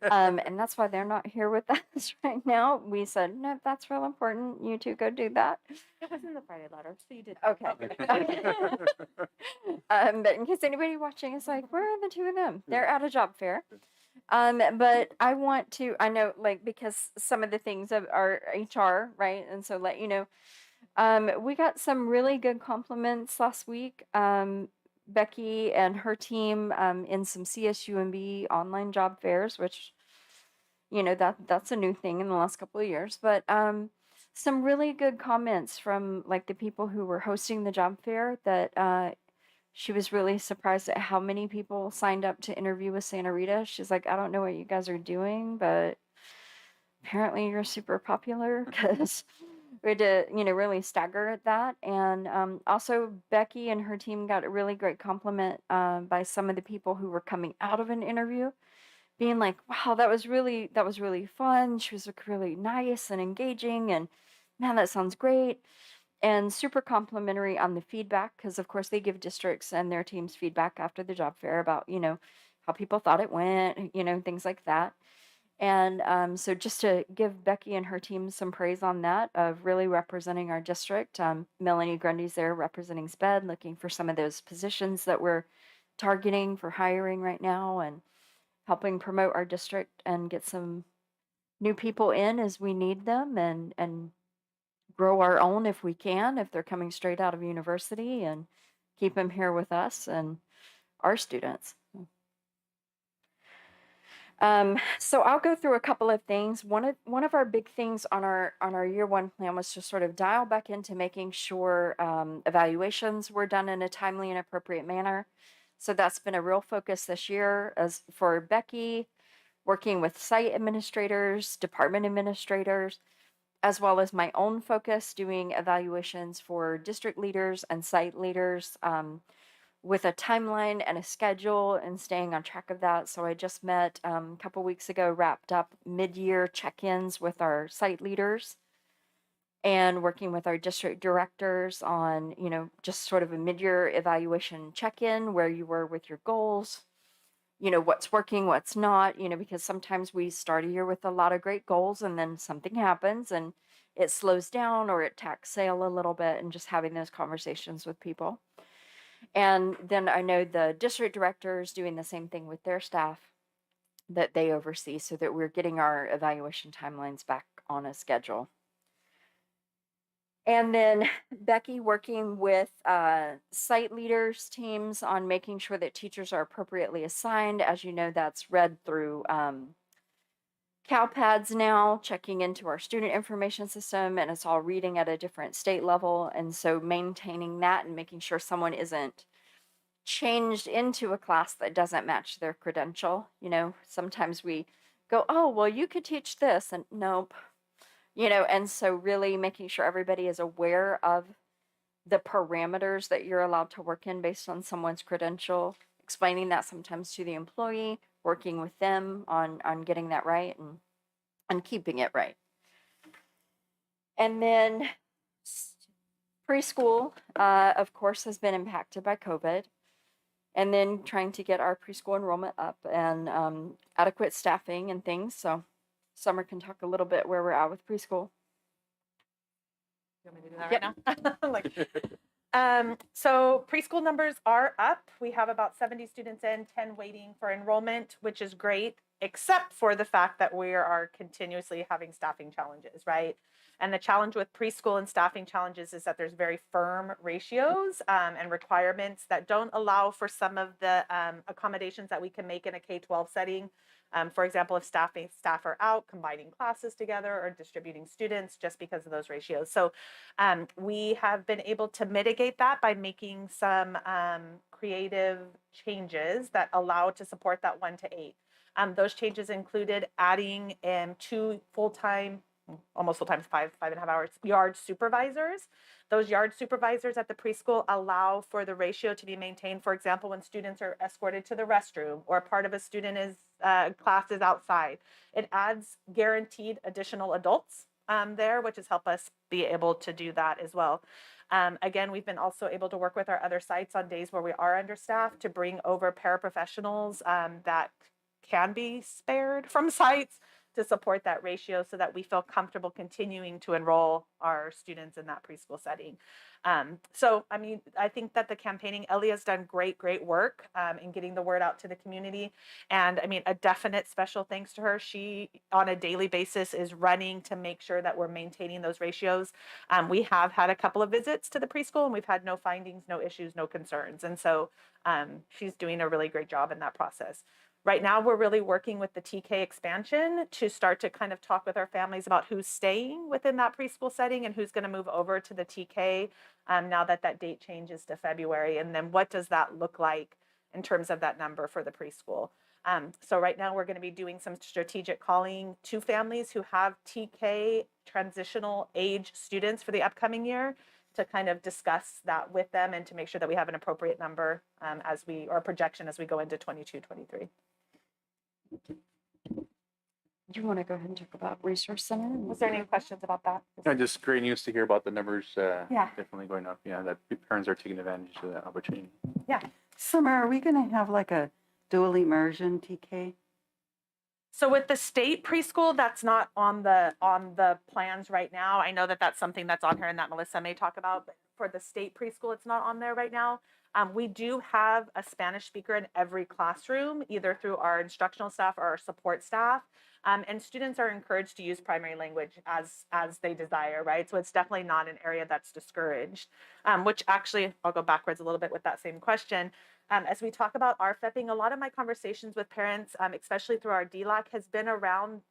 And that's why they're not here with us right now. We said, no, that's real important. You two go do that. It was in the Friday letter, so you did. Okay. But in case anybody watching is like, where are the 2 of them? They're at a job fair. But I want to, I know, like, because some of the things of our HR, right? And so let you know, we got some really good compliments last week. Becky and her team, in some CSUMB online job fairs, which, that's a new thing in the last couple of years, but, some really good comments from like the people who were hosting the job fair, that, she was really surprised at how many people signed up to interview with Santa Rita. She's like, I don't know what you guys are doing, but apparently you're super popular, because we had to, really stagger at that. And also Becky and her team got a really great compliment by some of the people who were coming out of an interview, being like, wow, that was really fun. She was like, really nice and engaging, and man, that sounds great. And super complimentary on the feedback, because of course they give districts and their teams feedback after the job fair about, how people thought it went, things like that. And so just to give Becky and her team some praise on that, of really representing our district. Melanie Grundy's there representing SPED, looking for some of those positions that we're targeting for hiring right now, and helping promote our district and get some new people in as we need them, and grow our own if we can, if they're coming straight out of university, and keep them here with us and our students. So I'll go through a couple of things. One of our big things on our year 1 plan was to sort of dial back into making sure evaluations were done in a timely and appropriate manner. So that's been a real focus this year, as for Becky, working with site administrators, department administrators, as well as my own focus, doing evaluations for district leaders and site leaders, with a timeline and a schedule, and staying on track of that. So I just met a couple weeks ago, wrapped up mid-year check-ins with our site leaders, and working with our district directors on, just sort of a mid-year evaluation check-in, where you were with your goals, what's working, what's not, because sometimes we start a year with a lot of great goals, and then something happens and it slows down, or it tacks sail a little bit, and just having those conversations with people. And then I know the district directors doing the same thing with their staff that they oversee, so that we're getting our evaluation timelines back on a schedule. And then Becky working with site leaders teams on making sure that teachers are appropriately assigned. As you know, that's read through CalPads now checking into our student information system, and it's all reading at a different state level. And so maintaining that and making sure someone isn't changed into a class that doesn't match their credential. You know, sometimes we go, oh, well, you could teach this, and nope. You know, and so really making sure everybody is aware of the parameters that you're allowed to work in based on someone's credential, explaining that sometimes to the employee, working with them on getting that right and keeping it right. And then preschool, of course, has been impacted by COVID. And then trying to get our preschool enrollment up and adequate staffing and things. So Summer can talk a little bit where we're at with preschool. You want me to do that right now? I'm like, so preschool numbers are up. We have about 70 students in, 10 waiting for enrollment, which is great, except for the fact that we are continuously having staffing challenges, right? And the challenge with preschool and staffing challenges is that there's very firm ratios and requirements that don't allow for some of the accommodations that we can make in a K-12 setting. For example, if staff are out, combining classes together or distributing students just because of those ratios. So we have been able to mitigate that by making some creative changes that allow to support that 1 to 8. Those changes included adding 2 full-time, almost full-time, 5.5 hours, yard supervisors. Those yard supervisors at the preschool allow for the ratio to be maintained. For example, when students are escorted to the restroom or part of a student is class is outside, it adds guaranteed additional adults there, which has helped us be able to do that as well. Again, we've been also able to work with our other sites on days where we are understaffed to bring over paraprofessionals that can be spared from sites to support that ratio so that we feel comfortable continuing to enroll our students in that preschool setting. So, I mean, I think that the campaigning, Ellie has done great work in getting the word out to the community. And I mean, a definite special thanks to her. She, on a daily basis, is running to make sure that we're maintaining those ratios. We have had a couple of visits to the preschool and we've had no findings, no issues, no concerns. And so she's doing a really great job in that process. Right now, we're really working with the TK expansion to start to kind of talk with our families about who's staying within that preschool setting and who's going to move over to the TK now that that date changes to February. And then what does that look like in terms of that number for the preschool? So right now, we're going to be doing some strategic calling to families who have TK transitional age students for the upcoming year to kind of discuss that with them and to make sure that we have an appropriate number or projection as we go into 22-23. Do you want to go ahead and talk about Resource Center? Was there any questions about that? Yeah, just great news to hear about the numbers. Yeah. Definitely going up. Yeah, that parents are taking advantage of that opportunity. Summer, are we going to have like a dual immersion TK? So with the state preschool, that's not on the plans right now. I know that that's something that's on here and that Melissa may talk about, but for the state preschool, it's not on there right now. We do have a Spanish speaker in every classroom, either through our instructional staff or our support staff. And students are encouraged to use primary language as they desire, right? So it's definitely not an area that's discouraged, which actually, I'll go backwards a little bit with that same question. As we talk about RFEPing, a lot of my conversations with parents, especially through our DLAC, has been around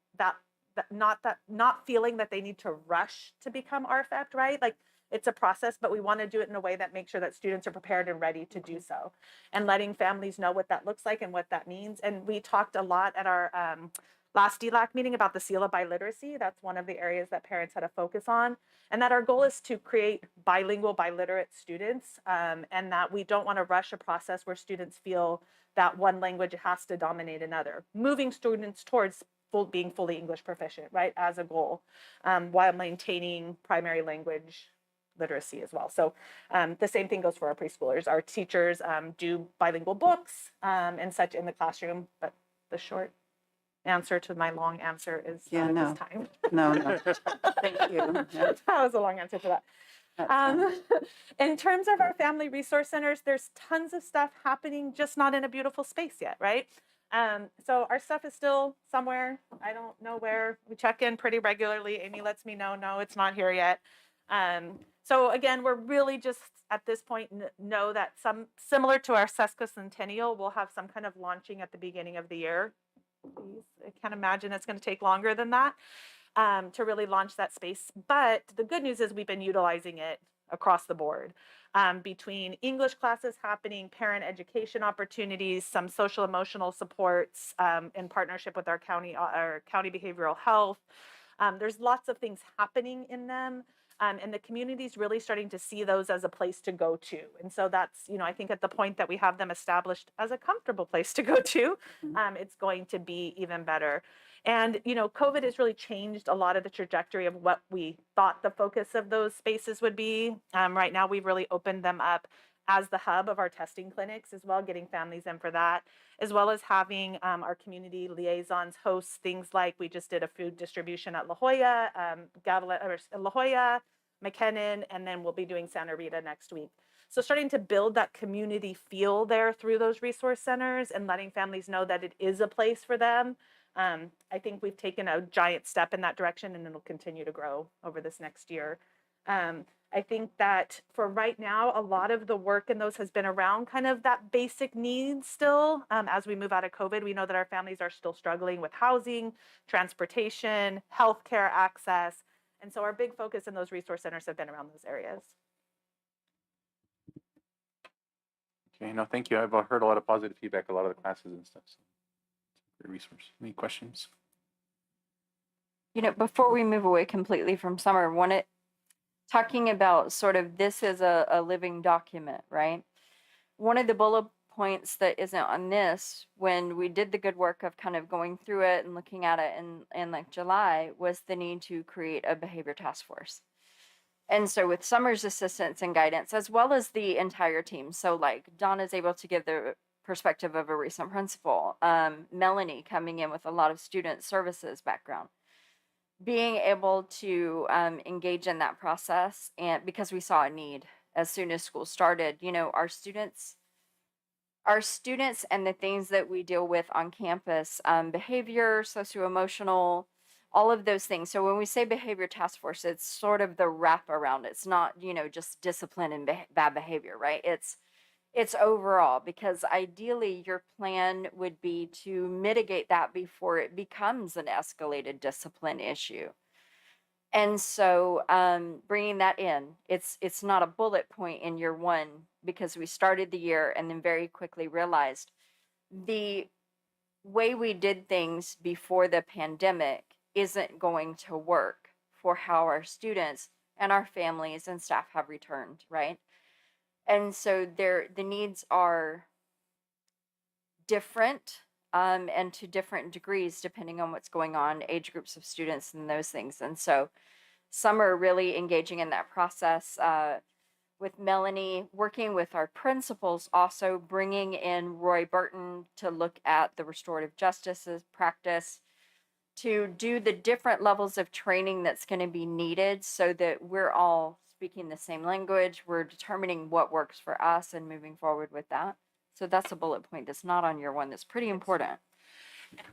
not feeling that they need to rush to become RFEP'd, right? Like it's a process, but we want to do it in a way that makes sure that students are prepared and ready to do so, and letting families know what that looks like and what that means. And we talked a lot at our last DLAC meeting about the seal of biliteracy. That's one of the areas that parents had a focus on, and that our goal is to create bilingual, biliterate students, and that we don't want to rush a process where students feel that one language has to dominate another, moving students towards being fully English proficient, right, as a goal, while maintaining primary language literacy as well. So the same thing goes for our preschoolers. Our teachers do bilingual books and such in the classroom, but the short answer to my long answer is Yeah, no. this time. No. Thank you. Yeah, That was a long answer to that. that's fine. In terms of our family resource centers, there's tons of stuff happening, just not in a beautiful space yet, right? So our stuff is still somewhere. I don't know where. We check in pretty regularly. Amy lets me know, no, it's not here yet. So again, we're really just at this point know that similar to our SESCO Centennial, we'll have some kind of launching at the beginning of the year please. I can't imagine it's going to take longer than that to really launch that space. But the good news is we've been utilizing it across the board between English classes happening, parent education opportunities, some social emotional supports in partnership with our county behavioral health. There's lots of things happening in them. And the community's really starting to see those as a place to go to. And so that's, I think at the point that we have them established as a comfortable place to go to, it's going to be even better. And, COVID has really changed a lot of the trajectory of what we thought the focus of those spaces would be. Right now, we've really opened them up as the hub of our testing clinics as well, getting families in for that, as well as having our community liaisons host things like we just did a food distribution at La Jolla, La Jolla, McKinnon, and then we'll be doing Santa Rita next week. So starting to build that community feel there through those resource centers and letting families know that it is a place for them. I think we've taken a giant step in that direction, and it'll continue to grow over this next year. I think that for right now, a lot of the work in those has been around kind of that basic needs still. As we move out of COVID, we know that our families are still struggling with housing, transportation, healthcare access. And so our big focus in those resource centers have been around those areas. Okay, no, thank you. I've heard a lot of positive feedback, a lot of the classes and stuff. So it's a great resource. Any questions? Before we move away completely from summer, talking about sort of this is a living document, right? One of the bullet points that isn't on this, when we did the good work of kind of going through it and looking at it in like July, was the need to create a behavior task force. And so with Summer's assistance and guidance, as well as the entire team, so like Dawn is able to give the perspective of a recent principal, Melanie coming in with a lot of student services background, being able to engage in that process, and because we saw a need as soon as school started, our students and the things that we deal with on campus, behavior, socio-emotional, all of those things. So when we say behavior task force, it's sort of the wrap around it. It's not, just discipline and bad behavior, right? It's overall, because ideally your plan would be to mitigate that before it becomes an escalated discipline issue. And so bringing that in, it's not a bullet point in year one, because we started the year and then very quickly realized the way we did things before the pandemic isn't going to work for how our students and our families and staff have returned, right? And so the needs are different and to different degrees depending on what's going on, age groups of students and those things. And so some are really engaging in that process with Melanie, working with our principals, also bringing in Roy Burton to look at the restorative justice practice, to do the different levels of training that's going to be needed so that we're all speaking the same language. We're determining what works for us and moving forward with that. So that's a bullet point that's not on year one. That's pretty important.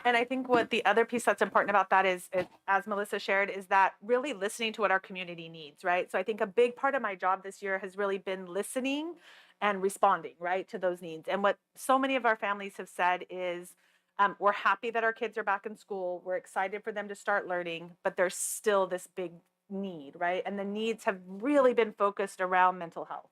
And I think what the other piece that's important about that is, as Melissa shared, is that really listening to what our community needs, right? So I think a big part of my job this year has really been listening and responding, right, to those needs. And what so many of our families have said is, we're happy that our kids are back in school. We're excited for them to start learning, but there's still this big need, right? And the needs have really been focused around mental health.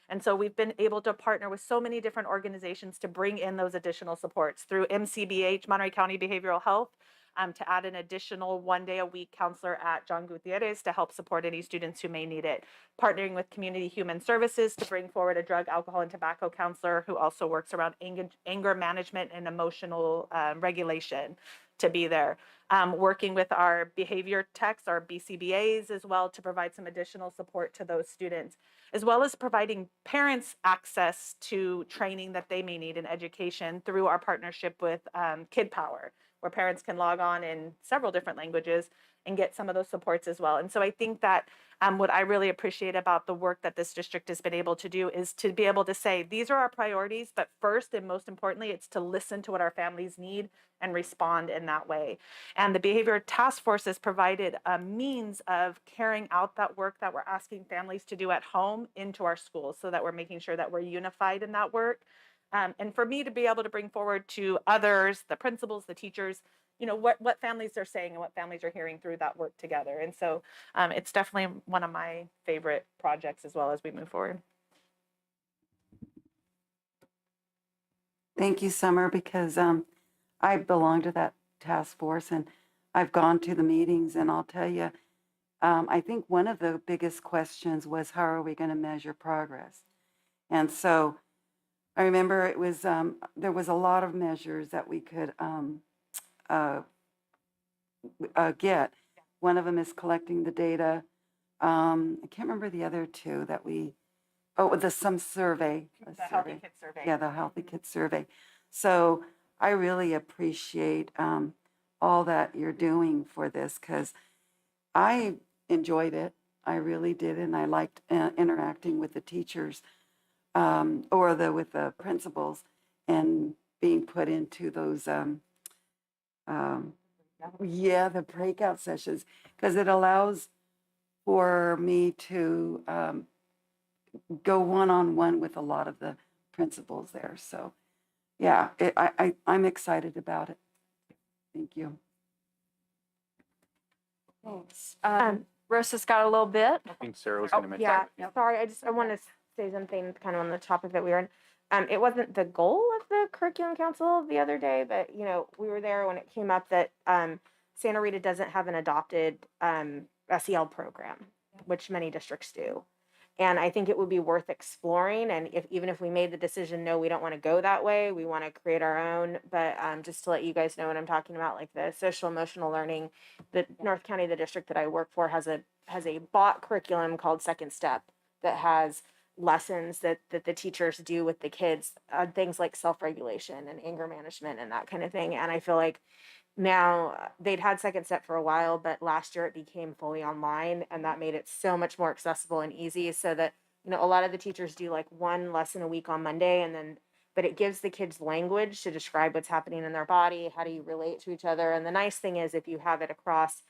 And so we've been able to partner with so many different organizations to bring in those additional supports through MCBH, Monterey County Behavioral Health, to add an additional 1 day a week counselor at John Gutierrez to help support any students who may need it. Partnering with Community Human Services to bring forward a drug, alcohol, and tobacco counselor who also works around anger management and emotional regulation to be there. Working with our behavior techs, our BCBAs as well, to provide some additional support to those students, as well as providing parents access to training that they may need in education through our partnership with Kid Power, where parents can log on in several different languages and get some of those supports as well. And so I think that what I really appreciate about the work that this district has been able to do is to be able to say, these are our priorities, but first and most importantly, it's to listen to what our families need and respond in that way. And the Behavior Task Force has provided a means of carrying out that work that we're asking families to do at home into our schools, so that we're making sure that we're unified in that work. And for me to be able to bring forward to others, the principals, the teachers, what families are saying and what families are hearing through that work together. And so it's definitely one of my favorite projects as well as we move forward. Thank you, Summer, because I belong to that task force and I've gone to the meetings, and I'll tell you, I think one of the biggest questions was how are we going to measure progress? And so I remember it was there was a lot of measures that we could get. One of them is collecting the data. I can't remember the other two that some survey. The Healthy Kids Survey. Yeah, the Healthy Kids Survey. So I really appreciate all that you're doing for this, because I enjoyed it. I really did, and I liked interacting with the teachers with the principals and being put into those the breakout sessions, because it allows for me to go one-on-one with a lot of the principals there. So yeah, I'm excited about it. Thank you. Thanks. Rosa's got a little bit. I think Sarah was going to mention Yeah, something. sorry, I want to say something kind of on the topic that we were in. It wasn't the goal of the curriculum council the other day, but we were there when it came up that Santa Rita doesn't have an adopted SEL program, which many districts do. And I think it would be worth exploring. And even if we made the decision, no, we don't want to go that way, we want to create our own. But just to let you guys know what I'm talking about, like the social emotional learning, the North County, the district that I work for, has a bought curriculum called Second Step that has lessons that the teachers do with the kids, things like self-regulation and anger management and that kind of thing. And I feel like now they'd had Second Step for a while, but last year it became fully online, and that made it so much more accessible and easy, so that a lot of the teachers do like one lesson a week on Monday, but it gives the kids language to describe what's happening in their body, how do you relate to each other. And the nice thing is, if you have it across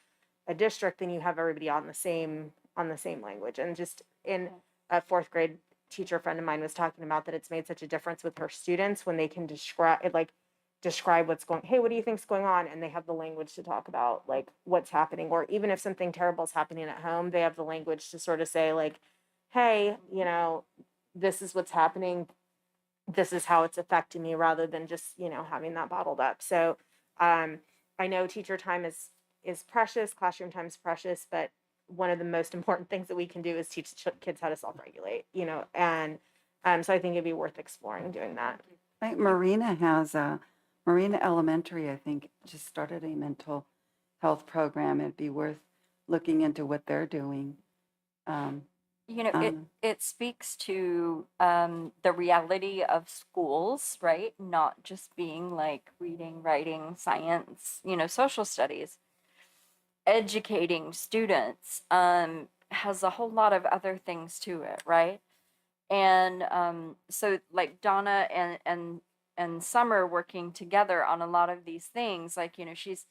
a district, then you have everybody on the same language. And just in a fourth grade teacher friend of mine was talking about that it's made such a difference with her students when they can describe what's going, hey, what do you think's going on? And they have the language to talk about like what's happening. Or even if something terrible is happening at home, they have the language to sort of say like, hey, this is what's happening. This is how it's affecting me, rather than just, having that bottled up. So I know teacher time is precious, classroom time is precious, but one of the most important things that we can do is teach kids how to self-regulate, and so I think it'd be worth exploring doing that. Like Marina Elementary, I think, just started a mental health program. It'd be worth looking into what they're doing. It speaks to the reality of schools, right? Not just being like reading, writing, science, social studies. Educating students has a whole lot of other things to it, right? And so like Donna and Summer working together on a lot of these things, like she's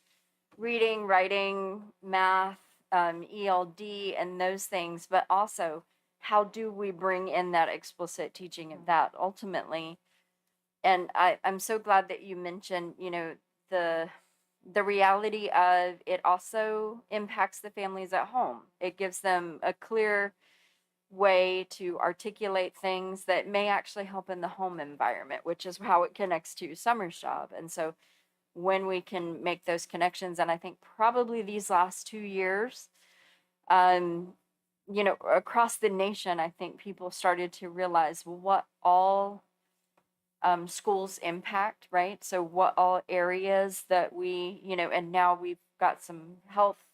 reading, writing, math, ELD, and those things, but also how do we bring in that explicit teaching of that ultimately? And I'm so glad that you mentioned the reality of it also impacts the families at home. It gives them a clear way to articulate things that may actually help in the home environment, which is how it connects to Summer's job. And so when we can make those connections, and I think probably these last 2 years, across the nation, I think people started to realize what all schools impact, right? So what all areas that we, and now we've got some health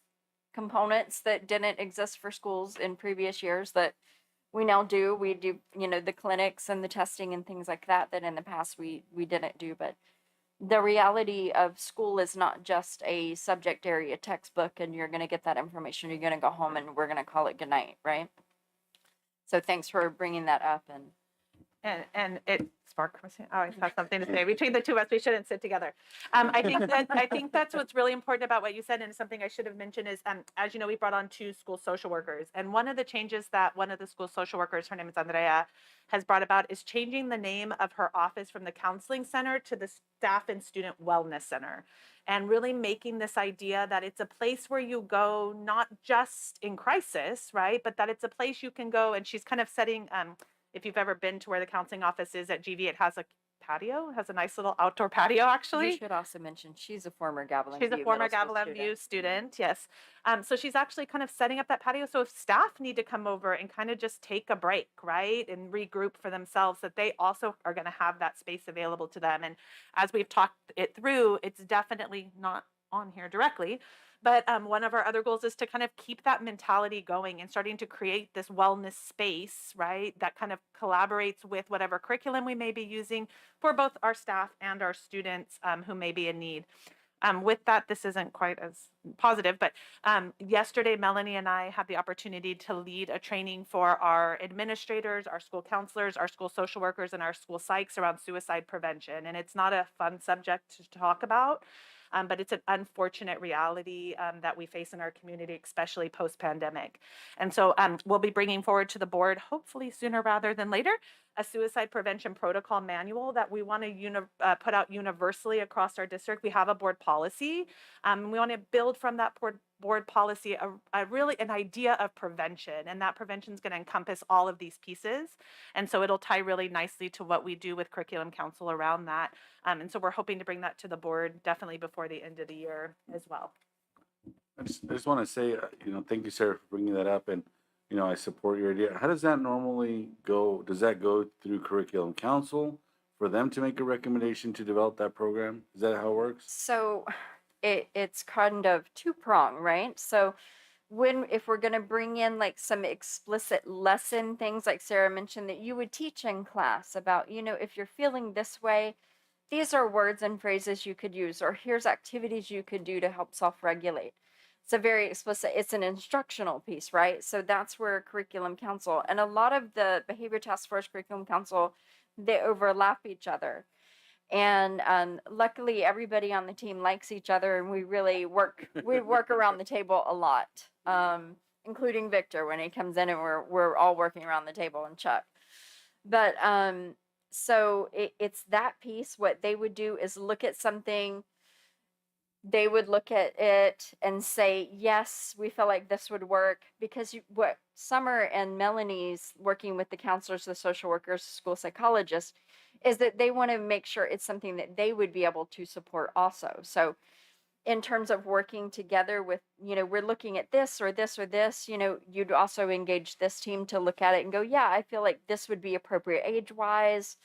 components that didn't exist for schools in previous years that we now do. We do, the clinics and the testing and things like that in the past we didn't do. But the reality of school is not just a subject area textbook and you're going to get that information, you're going to go home and we're going to call it good night, right? So thanks for bringing that up. And And it Spark always has something to say. Between the two of us, we shouldn't sit together. I think that's what's really important about what you said, and something I should have mentioned is, as you know, we brought on 2 school social workers, and one of the changes that one of the school social workers, her name is Andrea, has brought about is changing the name of her office from the counseling center to the staff and student wellness center, and really making this idea that it's a place where you go not just in crisis, right, but that it's a place you can go. And she's kind of setting, if you've ever been to where the counseling office is at GV, it has a patio, has a nice little outdoor patio, You actually. should also mention she's a former Gavilan She's a View former middle school Gavilan student. View student, yes. So she's actually kind of setting up that patio. So if staff need to come over and kind of just take a break, right, and regroup for themselves, that they also are going to have that space available to them. And as we've talked it through, it's definitely not on here directly, but one of our other goals is to kind of keep that mentality going and starting to create this wellness space, right, that kind of collaborates with whatever curriculum we may be using for both our staff and our students who may be in need. With that, this isn't quite as positive, but yesterday, Melanie and I had the opportunity to lead a training for our administrators, our school counselors, our school social workers, and our school psychs around suicide prevention. And it's not a fun subject to talk about, but it's an unfortunate reality that we face in our community, especially post-pandemic. And so we'll be bringing forward to the board, hopefully sooner rather than later, a suicide prevention protocol manual that we want to put out universally across our district. We have a board policy. We want to build from that board policy really an idea of prevention, and that prevention is going to encompass all of these pieces. And so it'll tie really nicely to what we do with curriculum council around that. And so we're hoping to bring that to the board definitely before the end of the year as well. I just want to say, thank you, Sarah, for bringing that up. And, I support your idea. How does that normally go? Does that go through curriculum council for them to make a recommendation to develop that program? Is that how it works? So it's kind of 2-prong, right? So if we're going to bring in like some explicit lesson things like Sarah mentioned that you would teach in class about, if you're feeling this way, these are words and phrases you could use, or here's activities you could do to help self-regulate. It's a very explicit, it's an instructional piece, right? So that's where curriculum council and a lot of the behavior task force curriculum council, they overlap each other. And luckily everybody on the team likes each other, and we really work around the table a lot, including Victor when he comes in, and we're all working around the table, and Chuck. But so it's that piece. What they would do is look at something, they would look at it and say, yes, we feel like this would work, because what Summer and Melanie's working with the counselors, the social workers, school psychologists, is that they want to make sure it's something that they would be able to support also. So in terms of working together with, we're looking at this or this or this, you'd also engage this team to look at it and go, yeah, I feel like this would be appropriate age-wise.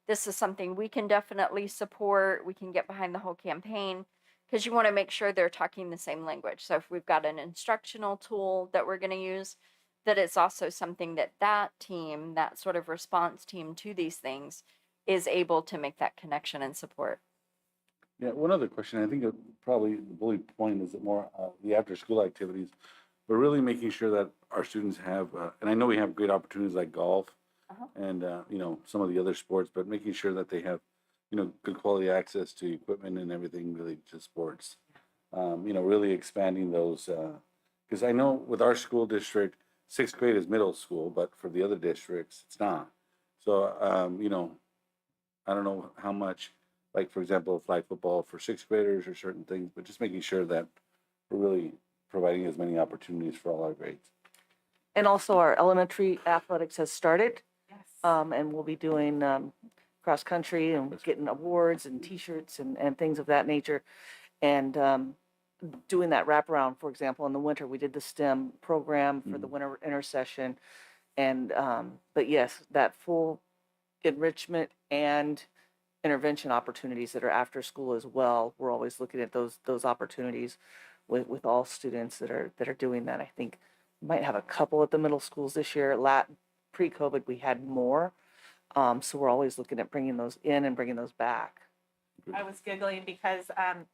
This is something we can definitely support. We can get behind the whole campaign, because you want to make sure they're talking the same language. So if we've got an instructional tool that we're going to use, that it's also something that team, that sort of response team to these things, is able to make that connection and support. Yeah, one other question. I think probably the bullet point is that more the after-school activities, but really making sure that our students have, and I know we have great opportunities like golf and, some of the other sports, but making sure that they have, good quality access to equipment and everything related to sports. Really expanding those, because I know with our school district, 6th grade is middle school, but for the other districts, it's not. So, I don't know how much, like, for example, flag football for 6th graders or certain things, but just making sure that we're really providing as many opportunities for all our grades. And also our elementary athletics has started. Yes. And we'll be doing cross country and getting awards and T-shirts and things of that nature. And doing that wraparound, for example, in the winter, we did the STEM program for the winter intersession. And, but yes, that full enrichment and intervention opportunities that are after school as well. We're always looking at those opportunities with all students that are doing that. I think we might have a couple at the middle schools this year. Pre-COVID, we had more. So we're always looking at bringing those in and bringing those back. I was giggling because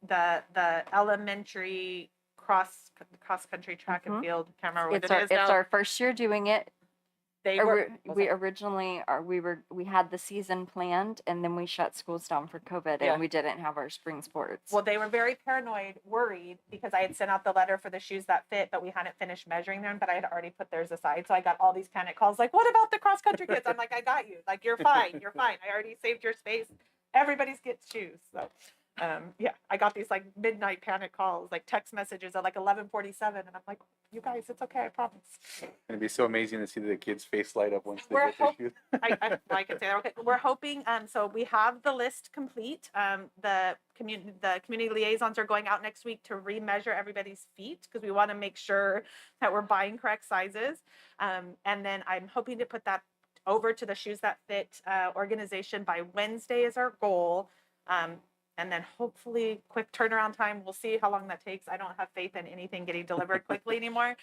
the elementary cross country track and field, can't remember what It's it our is now. it's our first year doing it. they were. We originally we had the season planned, and then we shut schools down for COVID, Yeah. and we didn't have our spring sports. Well, they were very paranoid, worried, because I had sent out the letter for the shoes that fit, but we hadn't finished measuring them, but I had already put theirs aside. So I got all these panic calls like, what about the cross country kids? I'm like, I got you. Like, you're fine. You're fine. I already saved your space. Everybody's gets shoes. So, yeah, I got these like midnight panic calls, like text messages at like 11:47. And I'm like, you guys, it's okay. I promise. It'd be so amazing to see the kids' face light up once they We're get their hope- shoes. I can say that. Okay. We're hoping, so we have the list complete. The community liaisons are going out next week to remeasure everybody's feet because we want to make sure that we're buying correct sizes. And then I'm hoping to put that over to the Shoes That Fit organization by Wednesday is our goal. And then hopefully quick turnaround time. We'll see how long that takes. I don't have faith in anything getting delivered quickly anymore.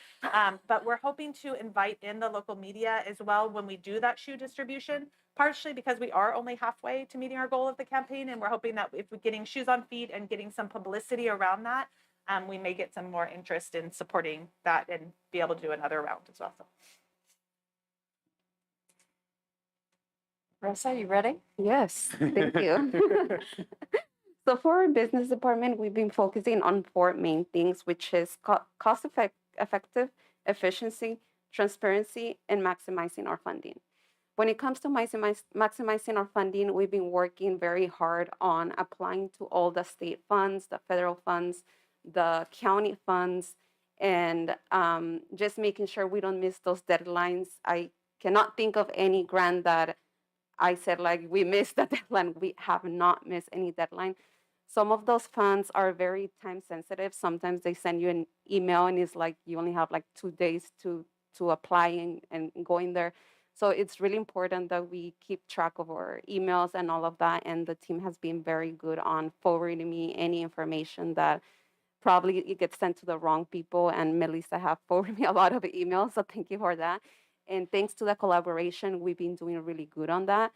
But we're hoping to invite in the local media as well when we do that shoe distribution, partially because we are only halfway to meeting our goal of the campaign. And we're hoping that if we're getting shoes on feet and getting some publicity around that, we may get some more interest in supporting that and be able to do another round as well. So. Rosa, you ready? Yes, thank you. So for our business department, we've been focusing on four main things, which is effective, efficiency, transparency, and maximizing our funding. When it comes to maximizing our funding, we've been working very hard on applying to all the state funds, the federal funds, the county funds, and just making sure we don't miss those deadlines. I cannot think of any grant that I said, like, we missed the deadline. We have not missed any deadline. Some of those funds are very time sensitive. Sometimes they send you an email and it's like you only have like 2 days to apply and go in there. So it's really important that we keep track of our emails and all of that. And the team has been very good on forwarding me any information that probably it gets sent to the wrong people. And Melissa have forwarded me a lot of emails, so thank you for that. And thanks to the collaboration, we've been doing really good on that.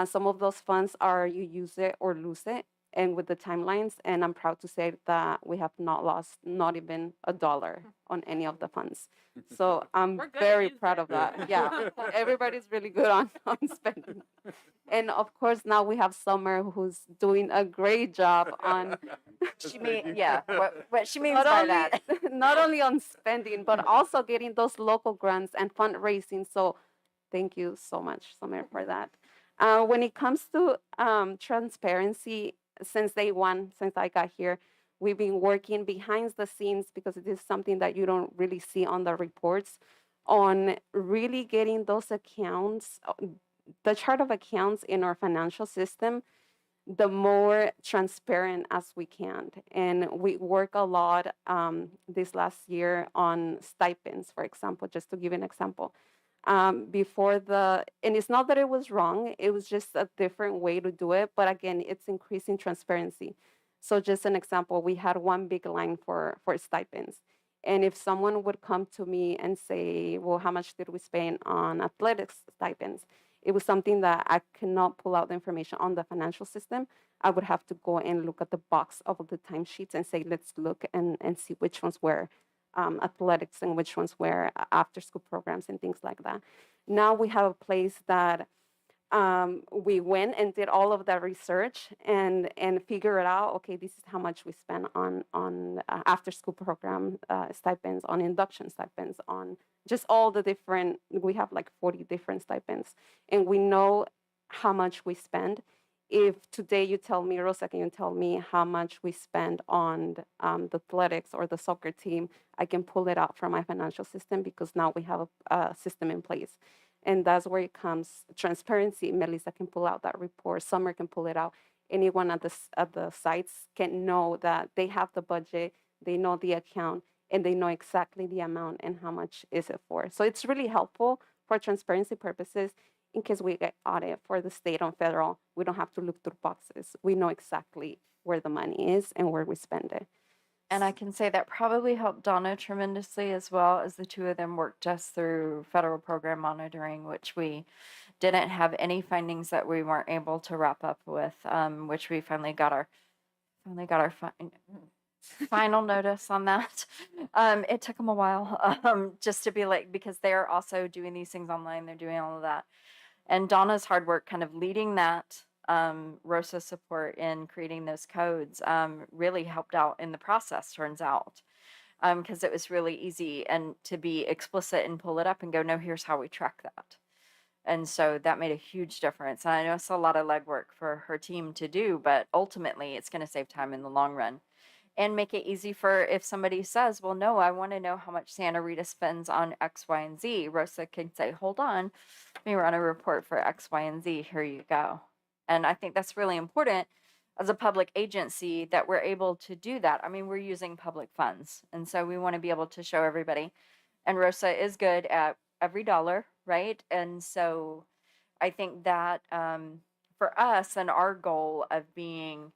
Some of those funds are you use it or lose it, and with the timelines. And I'm proud to say that we have not lost not even $1 on any of the funds. So I'm We're good at very using proud it. of that. Yeah, everybody's really good on spending. And of course, now we have Summer, who's doing a great job on She mean, yeah. What she means not by only that. not only on spending, but also getting those local grants and fundraising. So thank you so much, Summer, for that. When it comes to transparency, since day one, since I got here, we've been working behind the scenes because it is something that you don't really see on the reports on really getting those accounts, the chart of accounts in our financial system, the more transparent as we can. And we work a lot this last year on stipends, for example, just to give an example. And it's not that it was wrong, it was just a different way to do it. But again, it's increasing transparency. So just an example, we had one big line for stipends. And if someone would come to me and say, well, how much did we spend on athletics stipends? It was something that I cannot pull out the information on the financial system. I would have to go and look at the box of the timesheets and say, let's look and see which ones were athletics and which ones were after school programs and things like that. Now we have a place that we went and did all of that research and figure it out. Okay, this is how much we spend on after school program stipends, on induction stipends, on just all the different. We have like 40 different stipends, and we know how much we spend. If today you tell me, Rosa, can you tell me how much we spend on the athletics or the soccer team? I can pull it out from my financial system because now we have a system in place. And that's where it comes transparency. Melissa can pull out that report. Summer can pull it out. Anyone at the sites can know that they have the budget, they know the account, and they know exactly the amount and how much is it for. So it's really helpful for transparency purposes. In case we get audit for the state and federal, we don't have to look through boxes. We know exactly where the money is and where we spend it. And I can say that probably helped Donna tremendously, as well as the two of them worked us through federal program monitoring, which we didn't have any findings that we weren't able to wrap up with, which we finally got our final notice on that. It took them a while, just to be like, because they're also doing these things online. They're doing all of that. And Donna's hard work kind of leading that, ROSA support in creating those codes, really helped out in the process, turns out. Because it was really easy and to be explicit and pull it up and go, no, here's how we track that. And so that made a huge difference. And I know it's a lot of legwork for her team to do, but ultimately it's going to save time in the long run and make it easy for if somebody says, well, no, I want to know how much Santa Rita spends on X, Y, and Z. Rosa can say, hold on, let me run a report for X, Y, and Z. Here you go. And I think that's really important as a public agency that we're able to do that. I mean, we're using public funds. And so we want to be able to show everybody. And Rosa is good at every dollar, right? And so I think that for us and our goal of being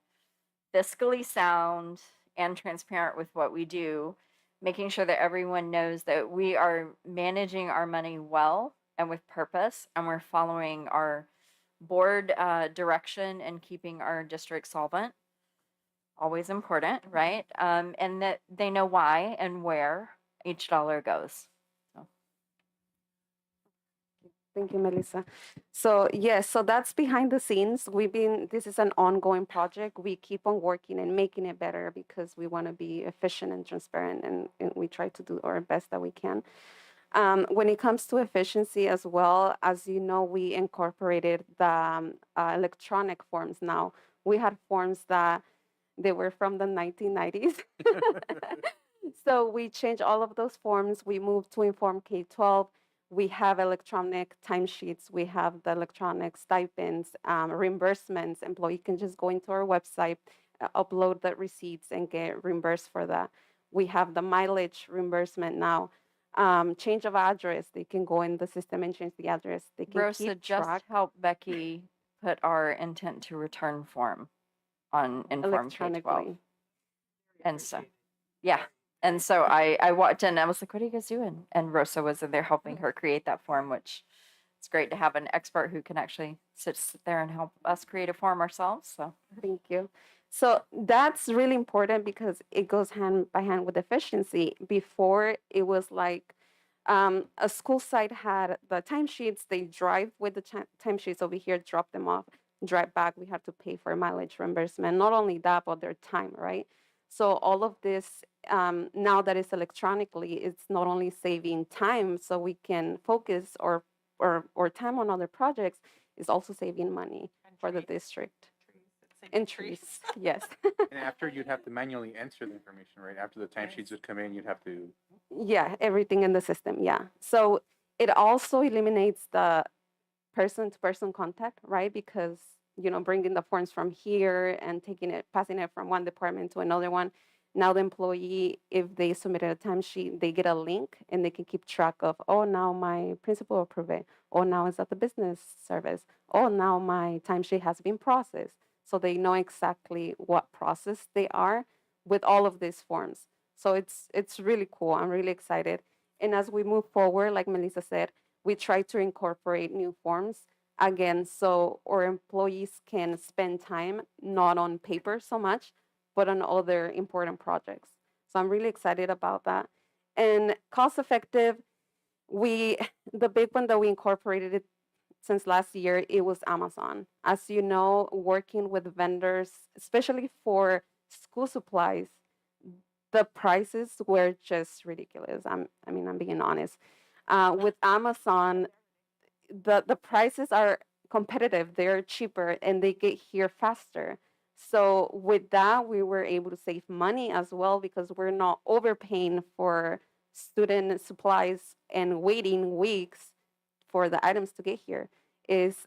fiscally sound and transparent with what we do, making sure that everyone knows that we are managing our money well and with purpose, and we're following our board direction and keeping our district solvent. Always important, right? And that they know why and where each dollar goes. Thank you, Melissa. So yes, so that's behind the scenes. This is an ongoing project. We keep on working and making it better because we want to be efficient and transparent, and we try to do our best that we can. When it comes to efficiency as well, as you know, we incorporated the electronic forms now. We had forms that they were from the 1990s. So we changed all of those forms. We moved to Inform K-12. We have electronic timesheets. We have the electronic stipends, reimbursements. Employee can just go into our website, upload the receipts, and get reimbursed for that. We have the mileage reimbursement now. Change of address. They can go in the system and change the address. They can Rosa keep just track helped Becky put our intent to return form on Inform K-12. electronically. And so, yeah. And so I walked in and I was like, what are you guys doing? And Rosa was in there helping her create that form, which it's great to have an expert who can actually sit there and help us create a form ourselves. So Thank you. So that's really important because it goes hand by hand with efficiency. Before it was like a school site had the timesheets, they drive with the timesheets over here, drop them off, drive back. We have to pay for mileage reimbursement. Not only that, but their time, right? So all of this, now that it's electronically, it's not only saving time so we can focus or time on other projects, it's also saving money for the district. And trees, yes. And after, you'd have to manually enter the information, right? After the timesheets would come in, you'd have to. Yeah, everything in the system, yeah. So it also eliminates the person-to-person contact, right? Because, bringing the forms from here and passing it from one department to another one. Now the employee, if they submitted a timesheet, they get a link and they can keep track of, oh, now my principal approved it. Oh, now it's at the business service. Oh, now my timesheet has been processed. So they know exactly what process they are with all of these forms. So it's really cool. I'm really excited. And as we move forward, like Melissa said, we try to incorporate new forms again, so our employees can spend time not on paper so much, but on other important projects. So I'm really excited about that. And cost effective, the big one that we incorporated it since last year, it was Amazon. As you know, working with vendors, especially for school supplies, the prices were just ridiculous. I'm being honest. With Amazon, the prices are competitive. They're cheaper and they get here faster. So with that, we were able to save money as well because we're not overpaying for student supplies and waiting weeks for the items to get here. Is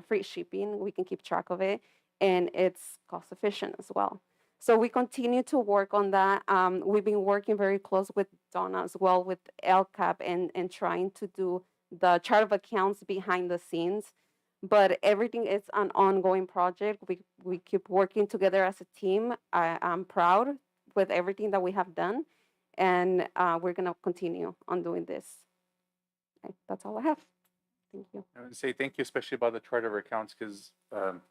free shipping. We can keep track of it, and it's cost efficient as well. So we continue to work on that. We've been working very close with Donna as well with LCAP and trying to do the chart of accounts behind the scenes. But everything is an ongoing project. We keep working together as a team. I'm proud with everything that we have done, and we're gonna continue on doing this. Okay, that's all I have. Thank you. I would say thank you, especially about the chart of accounts, because Mr.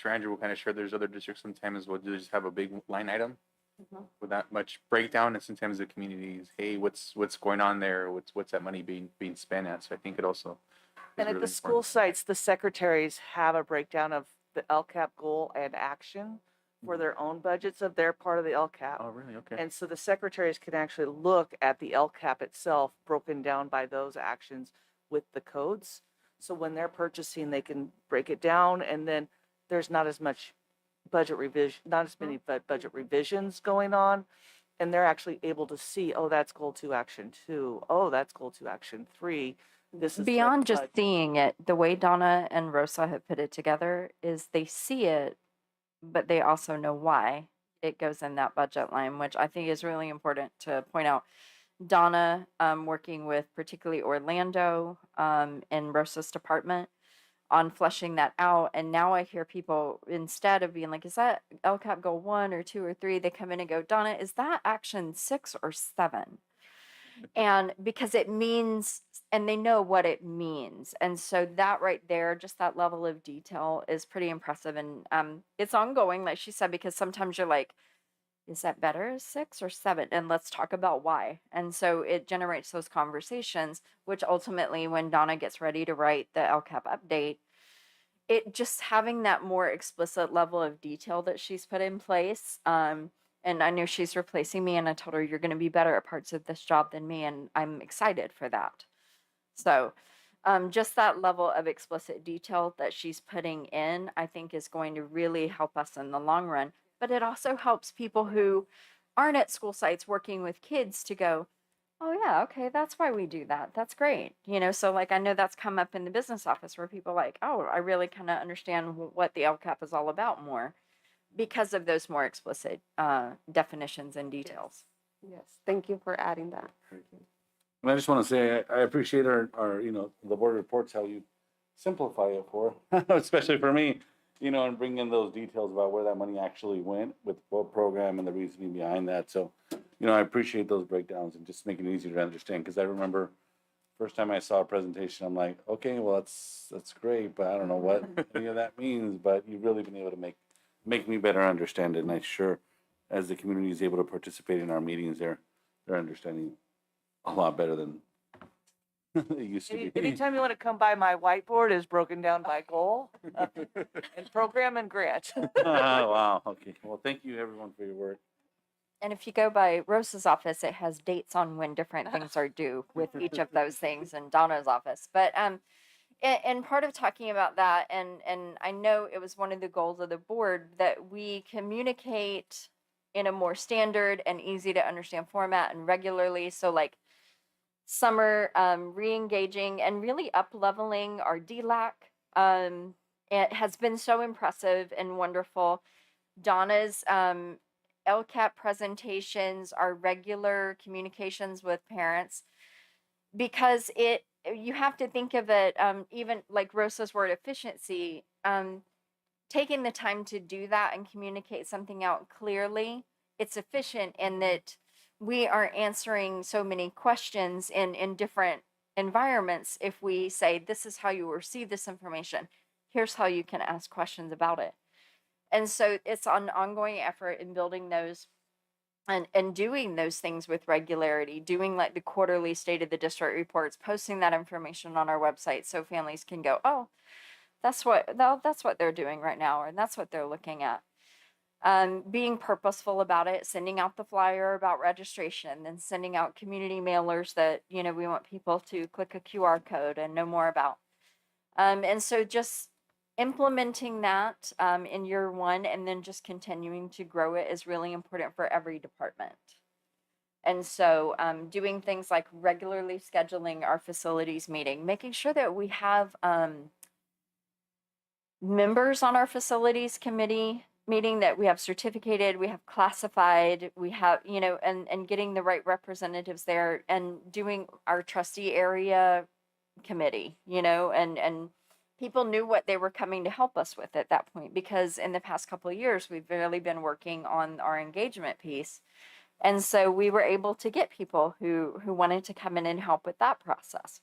Andrew will kind of share there's other districts sometimes will just have a big line item with that much breakdown, and sometimes the communities, hey, what's going on there? What's that money being spent at? So I think it also is And at really the school important. sites, the secretaries have a breakdown of the LCAP goal and action for their own budgets of their part of the LCAP. Oh, really? Okay. And so the secretaries can actually look at the LCAP itself broken down by those actions with the codes. So when they're purchasing, they can break it down, and then there's not as much budget revision, not as many budget revisions going on. And they're actually able to see, oh, that's goal 2 action 2. Oh, that's goal 2 action 3. This is the Beyond just budget. seeing it, the way Donna and Rosa have put it together is they see it, but they also know why it goes in that budget line, which I think is really important to point out. Donna, working with particularly Orlando and Rosa's department on fleshing that out. And now I hear people, instead of being like, is that LCAP goal 1 or 2 or 3, they come in and go, Donna, is that action 6 or 7? And because it means, and they know what it means. And so that right there, just that level of detail is pretty impressive. And it's ongoing, like she said, because sometimes you're like, is that better as 6 or 7? And let's talk about why. And so it generates those conversations, which ultimately, when Donna gets ready to write the LCAP update, it just having that more explicit level of detail that she's put in place. And I know she's replacing me, and I told her, you're going to be better at parts of this job than me. And I'm excited for that. So just that level of explicit detail that she's putting in, I think is going to really help us in the long run. But it also helps people who aren't at school sites working with kids to go, oh yeah, okay, that's why we do that. That's great. So like I know that's come up in the business office where people are like, oh, I really kind of understand what the LCAP is all about more because of those more explicit definitions and details. Yes, thank you for adding that. And I just want to say, I appreciate our, the board reports, how you simplify it for, especially for me, and bring in those details about where that money actually went with what program and the reasoning behind that. So, I appreciate those breakdowns and just making it easier to understand. Because I remember first time I saw a presentation, I'm like, okay, well, that's great, but I don't know what any of that means. But you've really been able to make me better understand it. And I'm sure as the community is able to participate in our meetings, they're understanding a lot better than it used to be. Anytime you want to come by, my whiteboard is broken down by goal and program and grant. Wow. Okay. Well, thank you everyone for your work. And if you go by Rosa's office, it has dates on when different things are due with each of those things in Donna's office. But and part of talking about that, and I know it was one of the goals of the board that we communicate in a more standard and easy to understand format and regularly. So like summer re-engaging and really up-leveling our DLAC. It has been so impressive and wonderful. Donna's LCAP presentations are regular communications with parents because you have to think of it, even like Rosa's word efficiency, taking the time to do that and communicate something out clearly. It's efficient in that we are answering so many questions in different environments. If we say, this is how you receive this information, here's how you can ask questions about it. And so it's an ongoing effort in building those and doing those things with regularity, doing like the quarterly state of the district reports, posting that information on our website so families can go, oh, that's what they're doing right now, or that's what they're looking at. Being purposeful about it, sending out the flyer about registration, then sending out community mailers that, we want people to click a QR code and know more about. And so just implementing that in year 1 and then just continuing to grow it is really important for every department. And so doing things like regularly scheduling our facilities meeting, making sure that we have members on our facilities committee meeting that we have certificated, we have classified, we have, and getting the right representatives there, and doing our trustee area committee, and people knew what they were coming to help us with at that point, because in the past couple of years, we've really been working on our engagement piece. And so we were able to get people who wanted to come in and help with that process.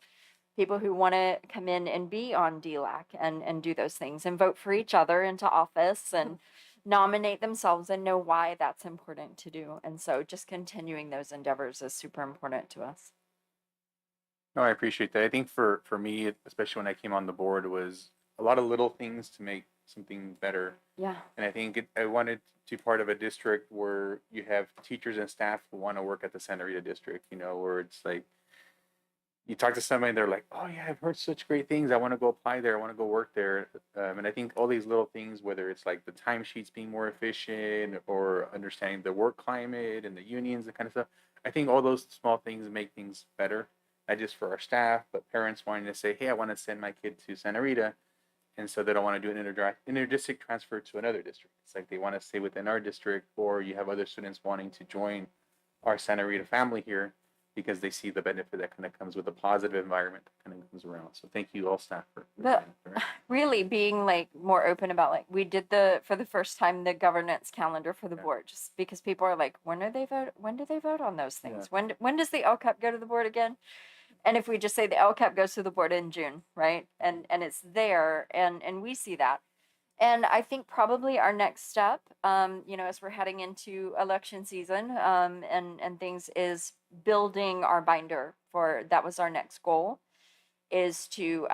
People who want to come in and be on DLAC and do those things and vote for each other into office and nominate themselves and know why that's important to do. And so just continuing those endeavors is super important to us. No, I appreciate that. I think for me, especially when I came on the board, was a lot of little things to make something better. Yeah. And I think I wanted to be part of a district where you have teachers and staff who want to work at the Santa Rita district, you know, where it's like you talk to somebody and they're like, oh yeah, I've heard such great things. I want to go apply there. I want to go work there. And I think all these little things, whether it's like the timesheets being more efficient or understanding the work climate and the unions and kind of stuff, I think all those small things make things better, not just for our staff, but parents wanting to say, hey, I want to send my kid to Santa Rita. And so they don't want to do an inter-district transfer to another district. It's like they want to stay within our district, or you have other students wanting to join our Santa Rita family here because they see the benefit that kind of comes with a positive environment that kind of comes around. So thank you all staff for But really being like more open about, like, we did for the first time the governance calendar for the Yeah. board, just because people are like, when do they vote on those things? Yeah. When does the LCAP go to the board again? And if we just say the LCAP goes to the board in June, right? And it's there, and we see that. And I think probably our next step, you know, as we're heading into election season, and things, is building our binder for, that was our next goal, is to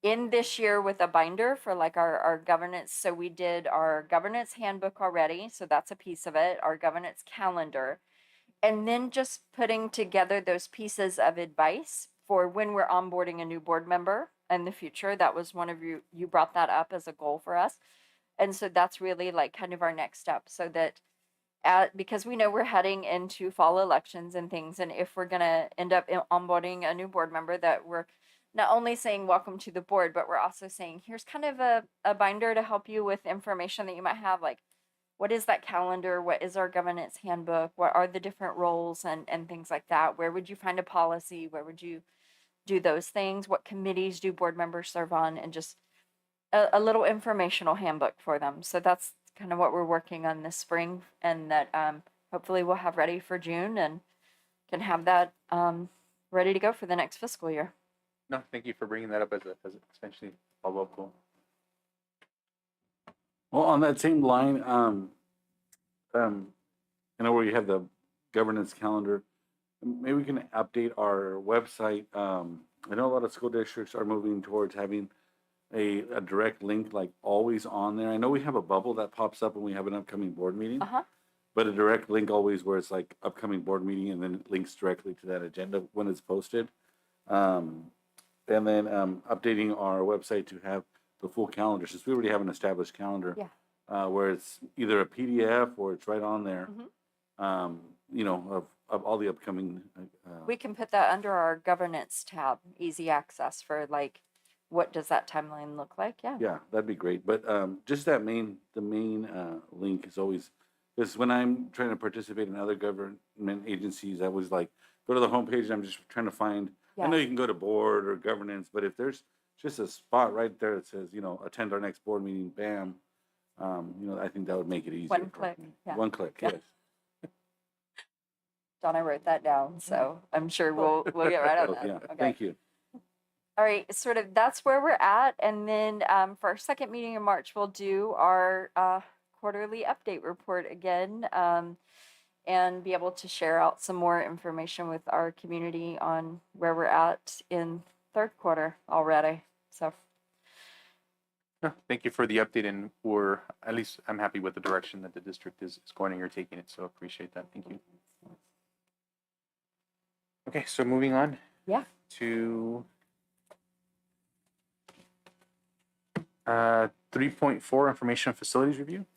end this year with a binder for like our governance. So we did our governance handbook already, so that's a piece of it, our governance calendar, and then just putting together those pieces of advice for when we're onboarding a new board member in the future. That was one of you brought that up as a goal for us. And so that's really like kind of our next step, so that because we know we're heading into fall elections and things, and if we're going to end up onboarding a new board member, that we're not only saying welcome to the board, but we're also saying here's kind of a binder to help you with information that you might have, like what is that calendar, what is our governance handbook, what are the different roles and things like that, where would you find a policy, where would you do those things, what committees do board members serve on, and just a little informational handbook for them. So that's kind of what we're working on this spring, and that hopefully we'll have ready for June and can have that ready to go for the next fiscal year. No, thank you for bringing that up as essentially a follow-up goal. Well, on that same line, I know where you have the governance calendar. Maybe we can update our website. I know a lot of school districts are moving towards having a direct link, like always on there. I know we have a bubble that pops up when we have an upcoming board meeting, but a direct link always where it's like upcoming board meeting, and then it links directly to that agenda when it's posted. And then updating our website to have the full calendar, since we already have an established calendar, where it's either a PDF or it's right on there, you know, of all the upcoming. We can put that under our governance tab, easy access, for like, what does that timeline look like? Yeah, that'd be great. But just the main link is always, because when I'm trying to participate in other government agencies, I was like, go to the homepage and I'm just trying to find, I know you can go to board or governance, but if there's just a spot right there that says, you know, attend our next board meeting, bam, you know, I think that would make it easier. One click. One click, Yeah. yes. Donna wrote that down, so I'm sure we'll get right on that. Yeah, Okay. thank you. All right, sort of that's where we're at. And then for our second meeting in March, we'll do our quarterly update report again, and be able to share out some more information with our community on where we're at in third quarter already. So No, thank you for the update, and at least I'm happy with the direction that the district is going and you're taking it. So appreciate that. Thank you. Okay, so moving on. Yeah. To 3.4, information and facilities review.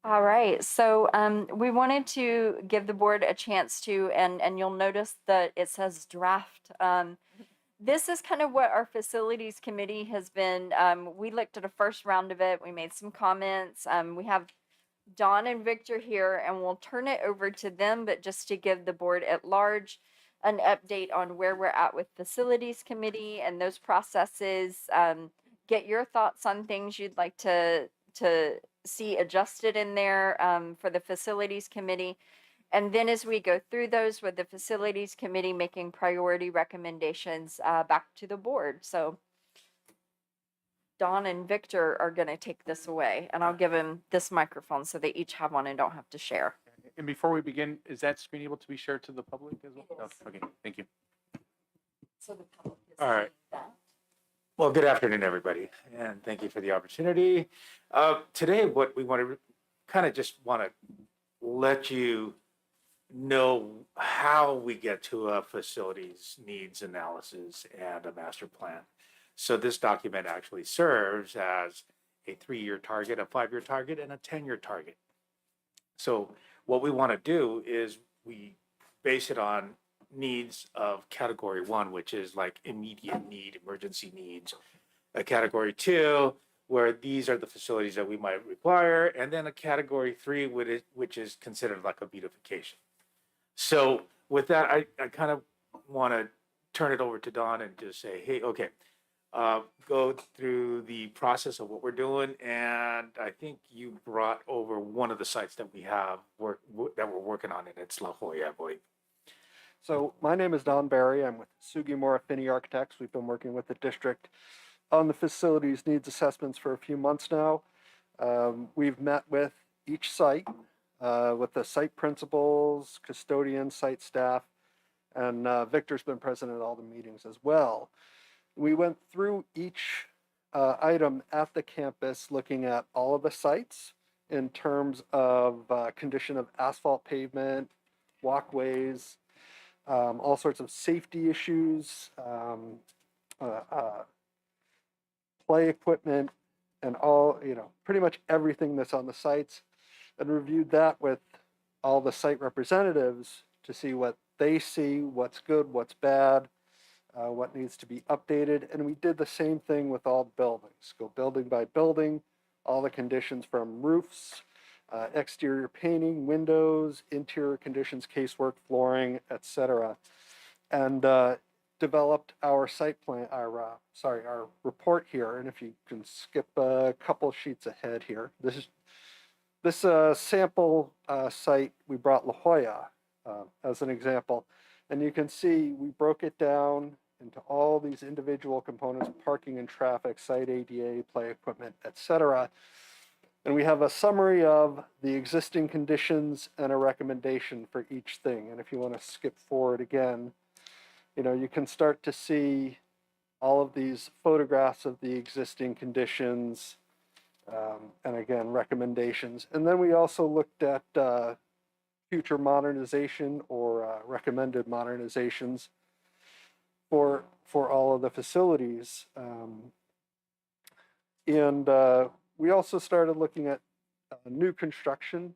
all right, so we wanted to give the board a chance to, and you'll notice that it says draft. This is kind of what our facilities committee has been. We looked at a first round of it. We made some comments. We have Dawn and Victor here, and we'll turn it over to them, but just to give the board at large an update on where we're at with facilities committee and those processes. Get your thoughts on things you'd like to see adjusted in there for the facilities committee. And then as we go through those with the facilities committee making priority recommendations back to the board. So Don and Victor are going to take this away, and I'll give them this microphone so they each have one and don't have to share. And before we begin, is that screen able to be shared to the public as well? It is. Oh, okay, thank you. So the public is All right. seeing that. Well, good afternoon, everybody, and thank you for the opportunity. Today, what we want to kind of just want to let you know how we get to a facilities needs analysis and a master plan. So this document actually serves as a 3-year target, a 5-year target, and a 10-year target. So what we want to do is we base it on needs of category 1, which is like immediate need, emergency needs. A category 2, where these are the facilities that we might require, and then a category 3, which is considered like a beautification. So with that, I kind of want to turn it over to Don and just say, hey, okay, go through the process of what we're doing. And I think you brought over one of the sites that we have that we're working on, and it's La Jolla, I believe. So my name is Don Barry. I'm with Sugimura Finney Architects. We've been working with the district on the facilities needs assessments for a few months now. We've met with each site, with the site principals, custodians, site staff, and Victor's been present at all the meetings as well. We went through each item at the campus, looking at all of the sites in terms of condition of asphalt pavement, walkways, all sorts of safety issues, play equipment, and all, pretty much everything that's on the sites, and reviewed that with all the site representatives to see what they see, what's good, what's bad, what needs to be updated. And we did the same thing with all the buildings. Go building by building, all the conditions from roofs, exterior painting, windows, interior conditions, casework, flooring, etc. And developed our site plan, our report here. And if you can skip a couple sheets ahead here, this sample site, we brought La Jolla as an example. And you can see we broke it down into all these individual components: parking and traffic, site ADA, play equipment, etc. And we have a summary of the existing conditions and a recommendation for each thing. And if you want to skip forward again, you can start to see all of these photographs of the existing conditions, and again, recommendations. And then we also looked at future modernization or recommended modernizations for all of the facilities. And we also started looking at new construction.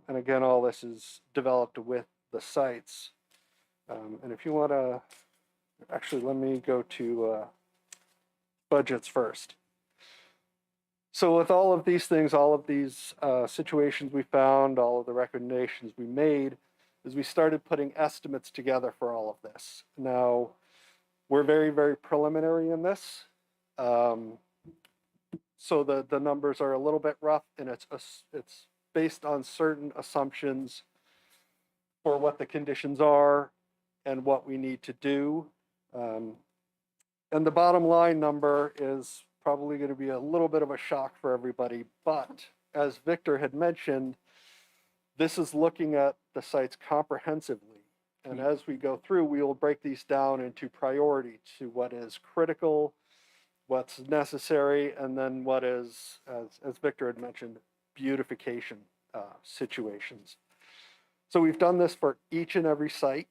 And again, all this is developed with the sites. And if you want to, actually, let me go to budgets first. So with all of these things, all of these situations we found, all of the recommendations we made, is we started putting estimates together for all of this. Now, we're very, very preliminary in this. So the numbers are a little bit rough, and it's based on certain assumptions for what the conditions are and what we need to do. And the bottom line number is probably going to be a little bit of a shock for everybody, but as Victor had mentioned, this is looking at the sites comprehensively. And as we go through, we will break these down into priority to what is critical, what's necessary, and then what is, as Victor had mentioned, beautification situations. So we've done this for each and every site.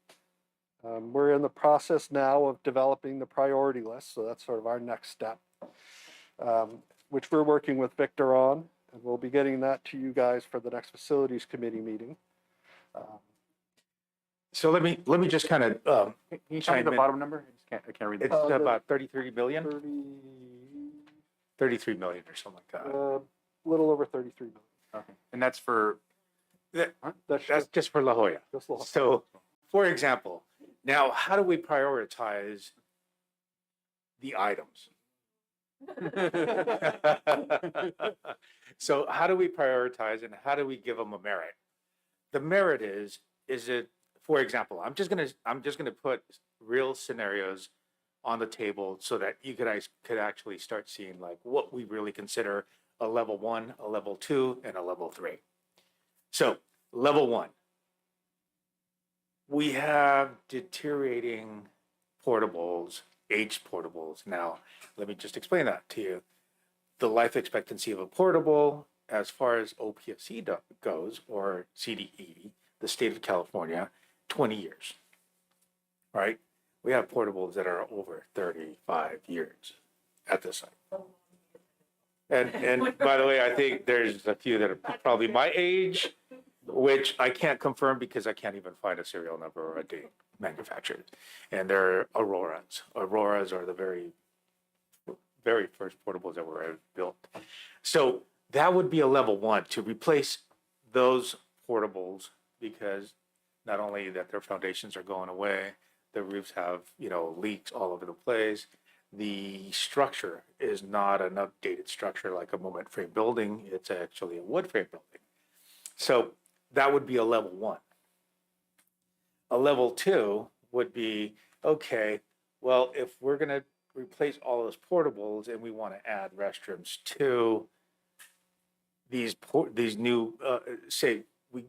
We're in the process now of developing the priority list, so that's sort of our next step, which we're working with Victor on, and we'll be getting that to you guys for the next facilities committee meeting. So let me just kind of Can you tell me chime the in. bottom number? I can't read It's it. about 33 million, 30, 33 million or something like that. little over 33 million. Okay. And that's for, That's That's just, just for La Jolla. just little. So, for example, now how do we prioritize the items? So how do we prioritize and how do we give them a merit? The merit is it, for example, I'm just gonna put real scenarios on the table so that you guys could actually start seeing like what we really consider a level 1, a level 2, and a level 3. So level 1, we have deteriorating portables, aged portables. Now, let me just explain that to you. The life expectancy of a portable, as far as OPSC goes, or CDE, the state of California, 20 years, right? We have portables that are over 35 years at this site. And by the way, I think there's a few that are probably my age, which I can't confirm because I can't even find a serial number or a date manufactured. And they're Auroras. Auroras are the very, very first portables that were ever built. So that would be a level 1 to replace those portables, because not only that their foundations are going away, the roofs have, leaks all over the place. The structure is not an updated structure like a moment frame building. It's actually a wood frame building. So that would be a level 1. A level 2 would be, okay, well, if we're going to replace all those portables and we want to add restrooms to these new, say, we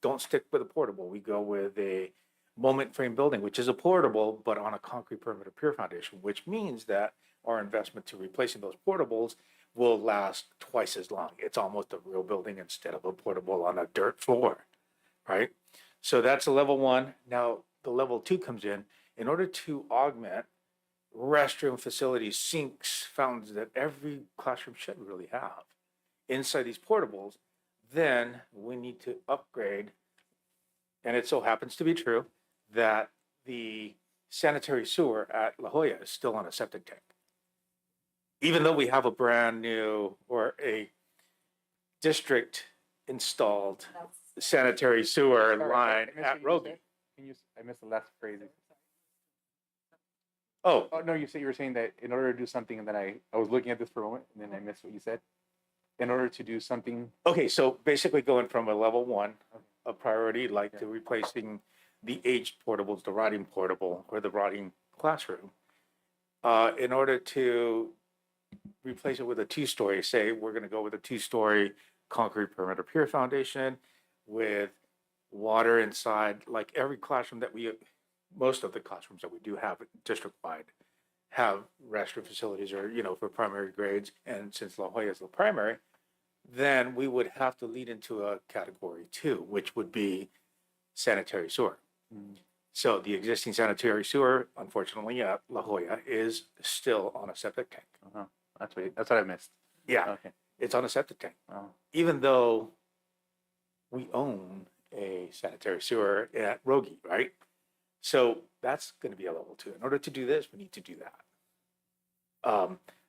don't stick with a portable, we go with a moment frame building, which is a portable, but on a concrete perimeter pier foundation, which means that our investment to replacing those portables will last twice as long. It's almost a real building instead of a portable on a dirt floor, right? So that's a level 1. Now the level 2 comes in order to augment restroom facilities, sinks, fountains that every classroom should really have inside these portables. Then we need to upgrade, and it so happens to be true that the sanitary sewer at La Jolla is still on a septic tank. Even though we have a brand new or a district installed sanitary sewer Sorry, line I missed what at you Roby. said. I missed the last phrase. Oh, Oh, no, you were saying that in order to do something, and then I was looking at this for a moment, and then I missed what you said. In order to do something, okay, so basically going from a level 1, a priority like to replacing the aged portables, the rotting portable or the rotting classroom, in order to replace it with a 2-story, say we're going to go with a 2-story concrete perimeter pier foundation with water inside, like every classroom that most of the classrooms that we do have district-wide have restroom facilities or, for primary grades. And since La Jolla is the primary, then we would have to lead into a category 2, which would be sanitary sewer. So the existing sanitary sewer, unfortunately, at La Jolla is still on a septic tank. that's what I missed. Yeah, Okay. it's on a septic tank. Oh. Even though we own a sanitary sewer at Rogi, right? So that's going to be a level 2. In order to do this, we need to do that.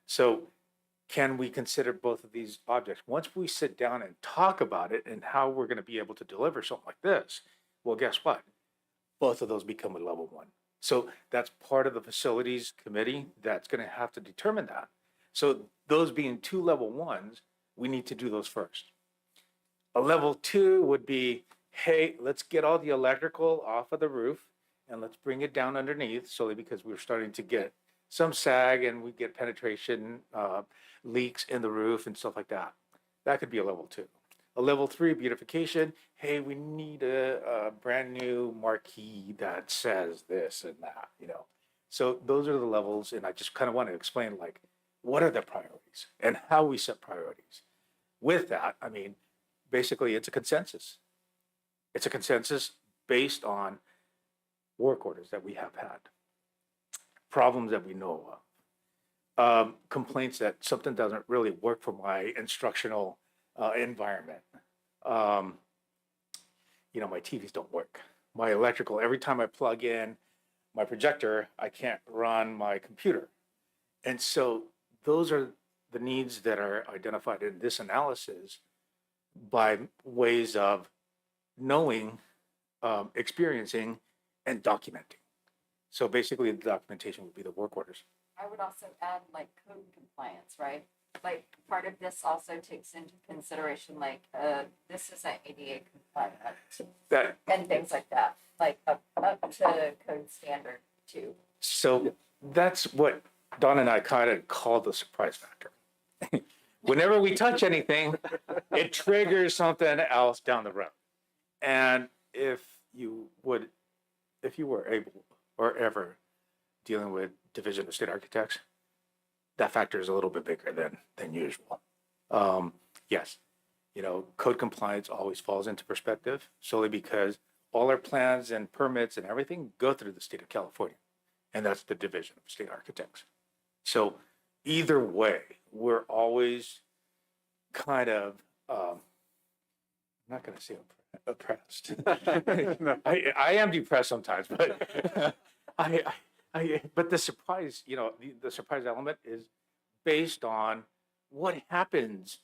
So can we consider both of these objects? Once we sit down and talk about it and how we're going to be able to deliver something like this, well, guess what? Both of those become a level 1. So that's part of the facilities committee that's going to have to determine that. So those being 2 level 1s, we need to do those first. A level 2 would be, hey, let's get all the electrical off of the roof and let's bring it down underneath, solely because we're starting to get some sag and we get penetration leaks in the roof and stuff like that. That could be a level 2. A level 3 beautification, hey, we need a brand new marquee that says this and that, So those are the levels, and I just kind of want to explain, like, what are the priorities and how we set priorities. With that, I mean, basically it's a consensus. It's a consensus based on work orders that we have had, problems that we know of, complaints that something doesn't really work for my instructional environment. My TVs don't work. My electrical, every time I plug in my projector, I can't run my computer. And so those are the needs that are identified in this analysis by ways of knowing, experiencing, and documenting. So basically the documentation would be the work orders. I would also add like code compliance, right? Like part of this also takes into consideration this is an ADA compliant and things like that, like up to code standard too. So that's what Don and I kind of call the surprise factor. Whenever we touch anything, it triggers something else down the road. And if you were able or ever dealing with Division of State Architects, that factor is a little bit bigger than usual. Yes, code compliance always falls into perspective solely because all our plans and permits and everything go through the state of California, and that's the Division of State Architects. So either way, we're always kind of, I'm not going to say oppressed. I am depressed sometimes, but but the surprise, the surprise element is based on what happens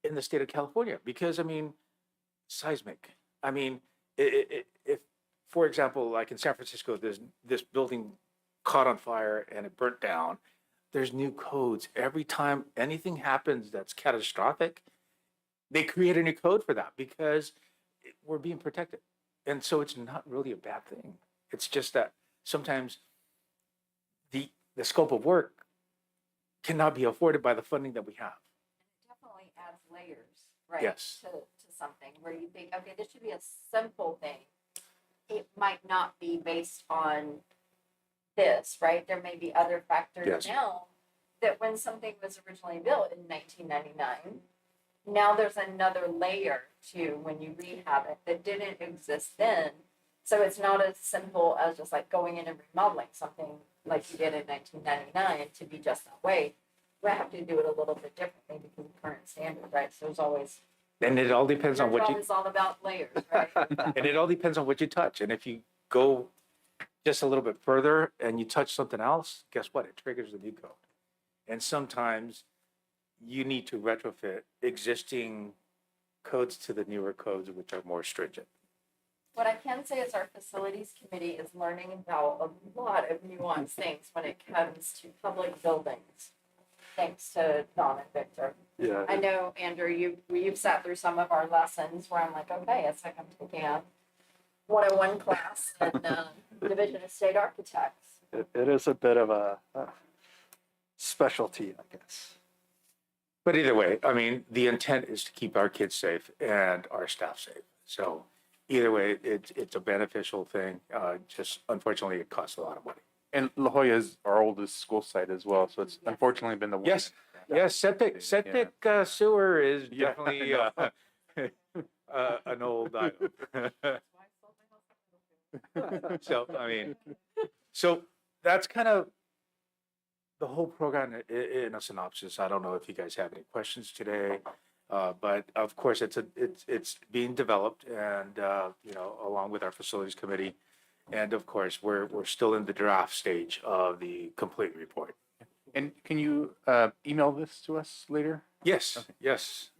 in the state of California. Because seismic. If, for example, like in San Francisco, there's this building caught on fire and it burnt down. There's new codes every time anything happens that's catastrophic. They create a new code for that because we're being protected. And so it's not really a bad thing. It's just that sometimes the scope of work cannot be afforded by the funding that we have. It definitely adds layers, right? Yes. To something where you think, okay, this should be a simple thing. It might not be based on this, right? There may be other factors Yes. now that when something was originally built in 1999, now there's another layer to when you rehab it that didn't exist then. So it's not as simple as just like going in and remodeling something like you did in 1999 to be just that way. We have to do it a little bit differently because of current standard, right? So there's always, And it all depends on your what job you, is all about layers, right? and it all depends on what you touch. And if you go just a little bit further and you touch something else, guess what? It triggers a new code. And sometimes you need to retrofit existing codes to the newer codes, which are more stringent. What I can say is our facilities committee is learning about a lot of nuanced things when it comes to public buildings. Thanks to Don and Victor. Yeah. I know, Andrew, you've sat through some of our lessons where I'm like, okay, it's like I'm taking a 101 class in Division of State Architects. It is a bit of a specialty, I guess. But either way, the intent is to keep our kids safe and our staff safe. So either way, it's a beneficial thing. Just unfortunately, it costs a lot of money. And La Jolla is our oldest school site as well, so it's unfortunately been the one. Yes. Yes, septic sewer is Yeah, definitely an old item. So that's kind of the whole program in a synopsis. I don't know if you guys have any questions today, but of course it's being developed and along with our facilities committee, and of course we're still in the draft stage of the complete report. And can you email this to us later? Yes, Okay. yes.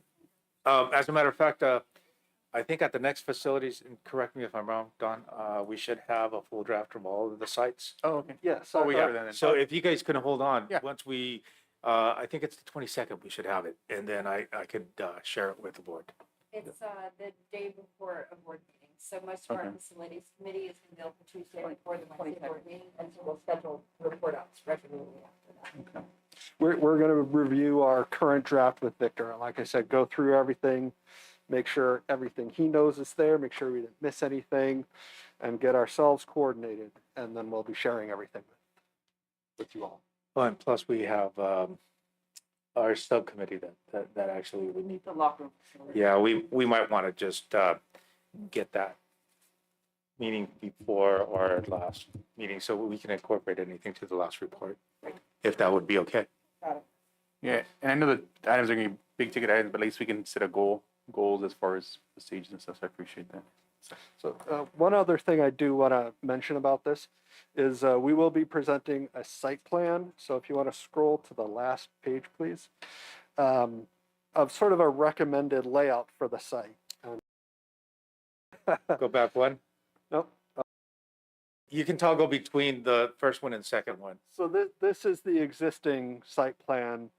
As a matter of fact, I think at the next facilities, and correct me if I'm wrong, Don, we should have a full draft from all of the sites. Oh, okay. Yeah, Oh, we so have it then. So if you guys can hold on, Yeah. once we, I think it's the 22nd, we should have it, and then I could share it with the board. It's the day before a board meeting. So most of our Okay. facilities committee is going to be able to Tuesday before the Wednesday board meeting, and so we'll schedule report outs regularly after that. we're going to review our current draft with Victor. And like I said, go through everything, make sure everything he knows is there, make sure we didn't miss anything, and get ourselves coordinated. And then we'll be sharing everything with you all. Well, and plus we have our subcommittee that actually we need. The locker room facility. Yeah, we might want to just get that meeting before our last meeting so we can incorporate anything to the last report, if that would be okay. Yeah, and I know that the items are going to be big ticket items, but at least we can set a goals as far as the stages and stuff. So I appreciate that. So one other thing I do want to mention about this is we will be presenting a site plan. So if you want to scroll to the last page, please, of sort of a recommended layout for the site. Go back one. Nope. You can toggle between the first one and second one. So this is the existing site plan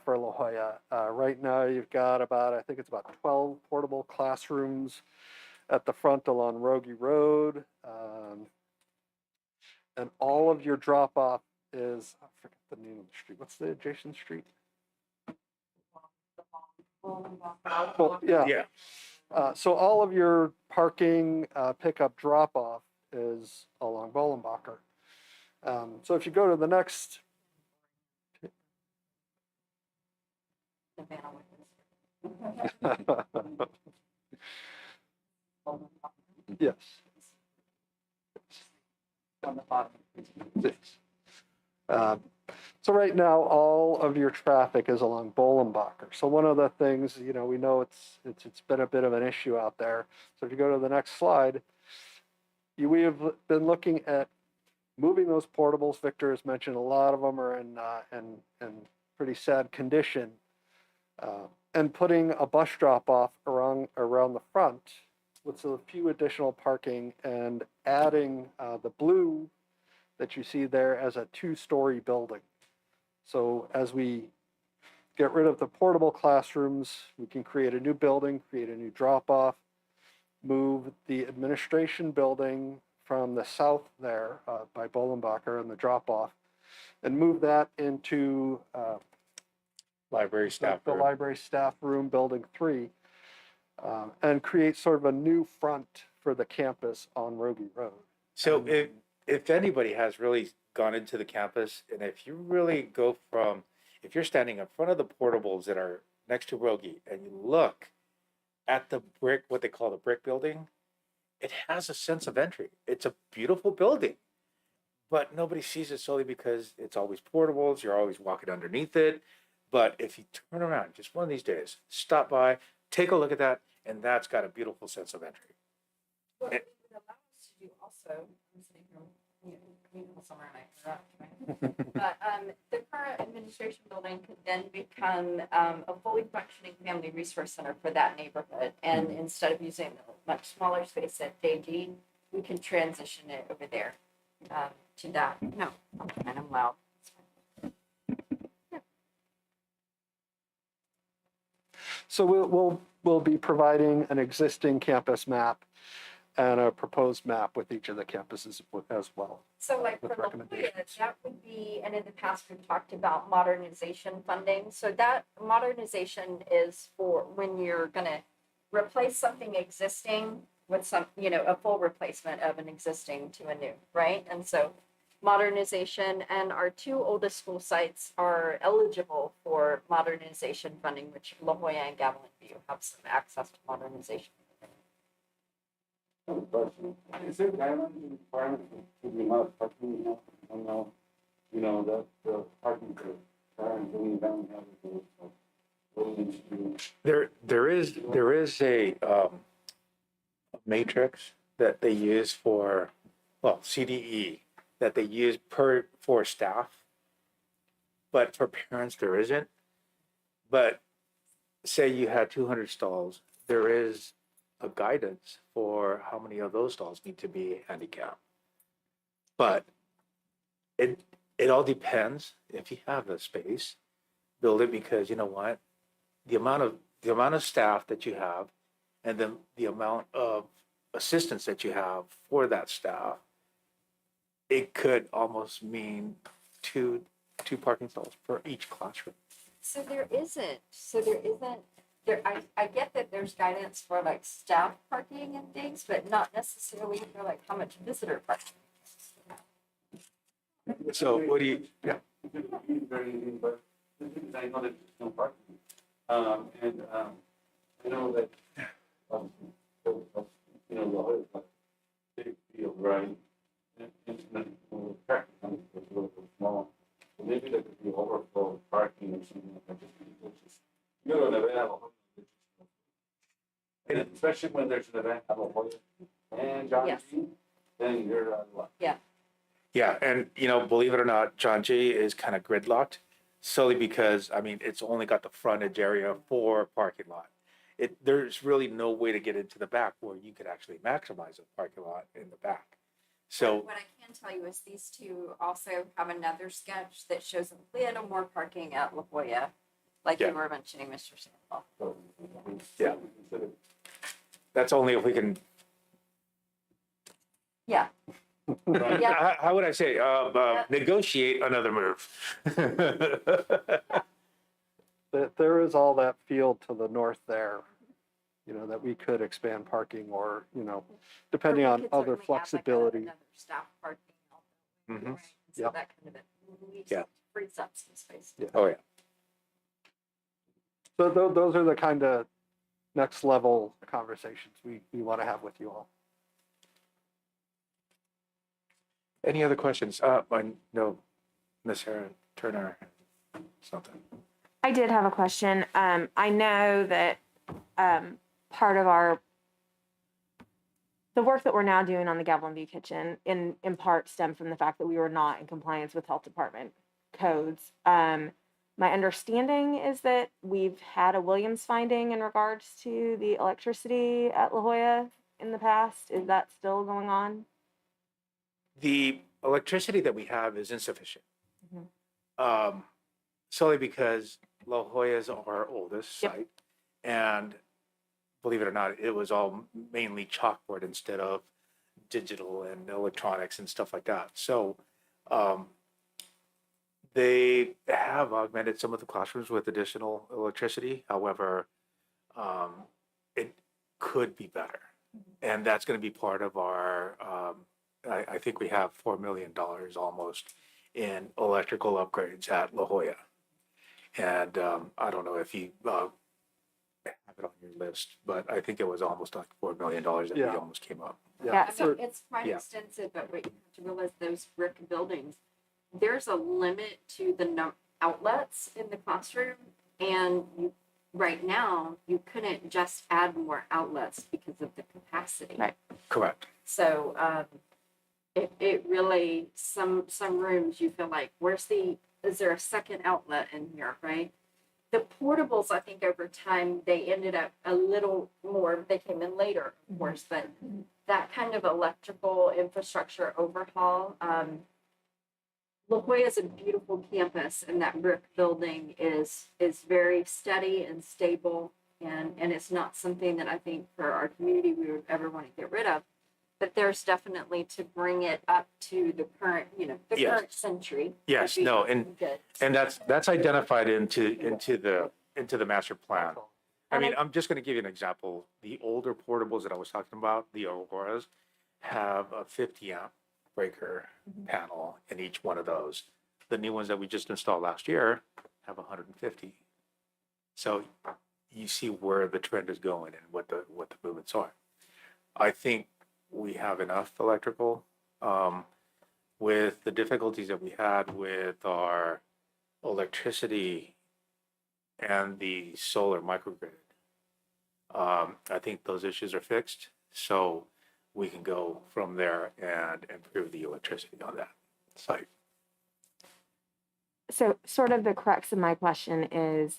for La Jolla. Right now, you've got I think it's about 12 portable classrooms at the front along Rogie Road. and all of your drop off is, I forget the name of the street. What's the adjacent street? Well, yeah. Yeah. So all of your parking, pickup, drop off is along Bollenbacher. So if you go to the next, yes. Yes. So right now, all of your traffic is along Bollenbacher. So one of the things, we know it's been a bit of an issue out there. So if you go to the next slide, we have been looking at moving those portables. Victor has mentioned a lot of them are in pretty sad condition, and putting a bus drop off around the front with a few additional parking and adding the blue that you see there as a 2-story building. So as we get rid of the portable classrooms, we can create a new building, create a new drop-off, move the administration building from the south there by Bollenbacher and the drop-off, and move that into Library staff the room. library staff room, building 3, and create sort of a new front for the campus on Rogie Road. So if anybody has really gone into the campus, and if you really go if you're standing in front of the portables that are next to Rogie and you look at the brick, what they call the brick building, it has a sense of entry. It's a beautiful building, but nobody sees it solely because it's always portables. You're always walking underneath it. But if you turn around just one of these days, stop by, take a look at that, and that's got a beautiful sense of entry. What it would allow us to do also, I'm sitting here, somewhere and I interrupt, right? But the current administration building could then become a fully functioning family resource center for that neighborhood. And instead of using a much smaller space at JG, we can transition it over there to that. No, I'm loud. So we'll be providing an existing campus map and a proposed map with each of the campuses as well. So like With for La Jolla, recommendations. that would be, and in the past we've talked about modernization funding. So that modernization is for when you're gonna replace something existing with some, a full replacement of an existing to a new, right? And so modernization, and our 2 oldest school sites are eligible for modernization funding, which La Jolla and Gavilan View have some access to modernization. Is there guidelines and requirements to the amount of parking you have? I know, that the parking for cars going down There is a matrix that they use for, well, CDE that they use for staff, but for parents there isn't. But say you had 200 stalls, there is a guidance for how many of those stalls need to be handicapped. But it all depends. If you have the space, build it, because you know what, the amount of staff that you have, and then the amount of assistance that you have for that staff, it could almost mean two parking stalls for each classroom. So there isn't. I get that there's guidance for like staff parking and things, but not necessarily for like how much visitor parking. So what do you? Yeah. Very easy, but the thing is, I know that there's no parking. I know that, the whole is like big field, right? And the traffic comes a little bit small. So maybe there could be overflow parking or something like that. You go to an event, have a whole, and especially when there's an event, have a whole, and John Yes. G, then you're out of luck. Yeah, and believe it or not, John Jay is kind of gridlocked solely because it's only got the frontage area for parking lot. There's really no way to get into the back where you could actually maximize a parking lot in the back. So What I can tell you is these 2 also have another sketch that shows a little more parking at La Jolla, like Yeah. you were mentioning, Mr. Sandoval. Yeah. that's only if we can. Yeah. Yeah. How would I say, negotiate another move. There is all that field to the north there, that we could expand parking or, depending Or we on could other certainly have, like, flexibility. another staff parking out there, Mhm. right? So Yep. that kind of leaves, Yeah. frees up some space. Yeah. Oh, yeah. So those are the kind of next level conversations we want to have with you all. Any other questions? I know Miss Sarah Turner, something. I did have a question. I know that part of the work that we're now doing on the Gavilan View Kitchen in part stemmed from the fact that we were not in compliance with health department codes. My understanding is that we've had a Williams finding in regards to the electricity at La Jolla in the past. Is that still going on? The electricity that we have is insufficient. Mhm. Solely because La Jolla is our oldest Yep. site. And believe it or not, it was all mainly chalkboard instead of digital and electronics and stuff like that. So they have augmented some of the classrooms with additional electricity. However, it could be better. And that's going to be part of our, I think we have $4 million almost in electrical upgrades at La Jolla. And I don't know if you have it on your list, but I think it was almost like $4 million that we Yeah. almost came up. Yeah, So for- it's quite Yeah. extensive, but what you have to realize, those brick buildings, there's a limit to the outlets in the classroom. And right now, you couldn't just add more outlets because of the capacity. Right. Correct. So it really, some rooms you feel like, is there a second outlet in here, right? The portables, I think over time, they ended up a little more, they came in later, of course, but that kind of electrical infrastructure overhaul, La Jolla is a beautiful campus, and that brick building is very steady and stable, and it's not something that I think for our community we would ever want to get rid of. But there's definitely to bring it up to the current, the Yes. current century. Yes, would be no, and good. that's identified into the master plan. I And mean, I'm just going to give you an example. The older portables that I was talking about, the Auroras, have a 50 amp breaker panel in each one of those. The new ones that we just installed last year have 150. So you see where the trend is going and what the movements are. I think we have enough electrical. With the difficulties that we had with our electricity and the solar microgrid, I think those issues are fixed. So we can go from there and improve the electricity on that site. So sort of the crux of my question is,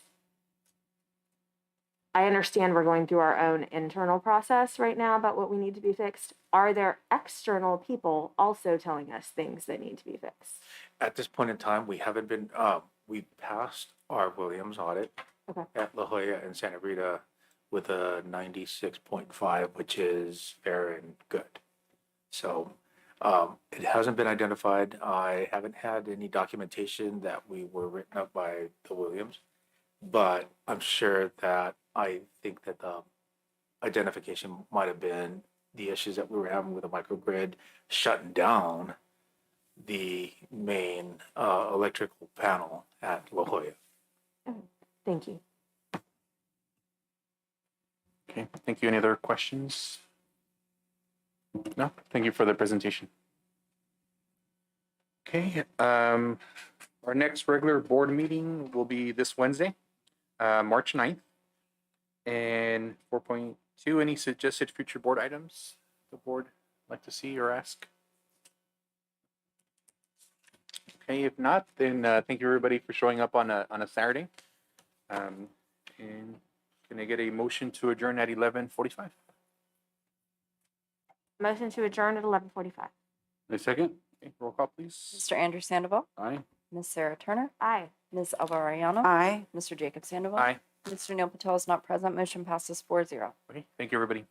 I understand we're going through our own internal process right now about what we need to be fixed. Are there external people also telling us things that need to be fixed? At this point in time, we haven't been, we passed our Williams audit Okay. at La Jolla and Santa Rita with a 96.5, which is fair and good. So it hasn't been identified. I haven't had any documentation that we were written up by the Williams, but I'm sure that I think that the identification might have been the issues that we were having with the microgrid shutting down the main electrical panel at La Jolla. Thank you. Okay, thank you. Any other questions? No, thank you for the presentation. Okay, our next regular board meeting will be this Wednesday, March 9th. And 4.2, any suggested future board items the board like to see or ask? Okay, if not, then thank you everybody for showing up on a Saturday. And can I get a motion to adjourn at 11:45? Motion to adjourn at 11:45. A second. Okay, roll call, please. Mr. Andrew Sandoval, Aye. Ms. Sarah Turner, Aye. Ms. Alvarado, Aye. Mr. Jacob Sandoval. Aye. Mr. Neil Patel is not present. Motion passes 4-0. Okay, thank you, everybody.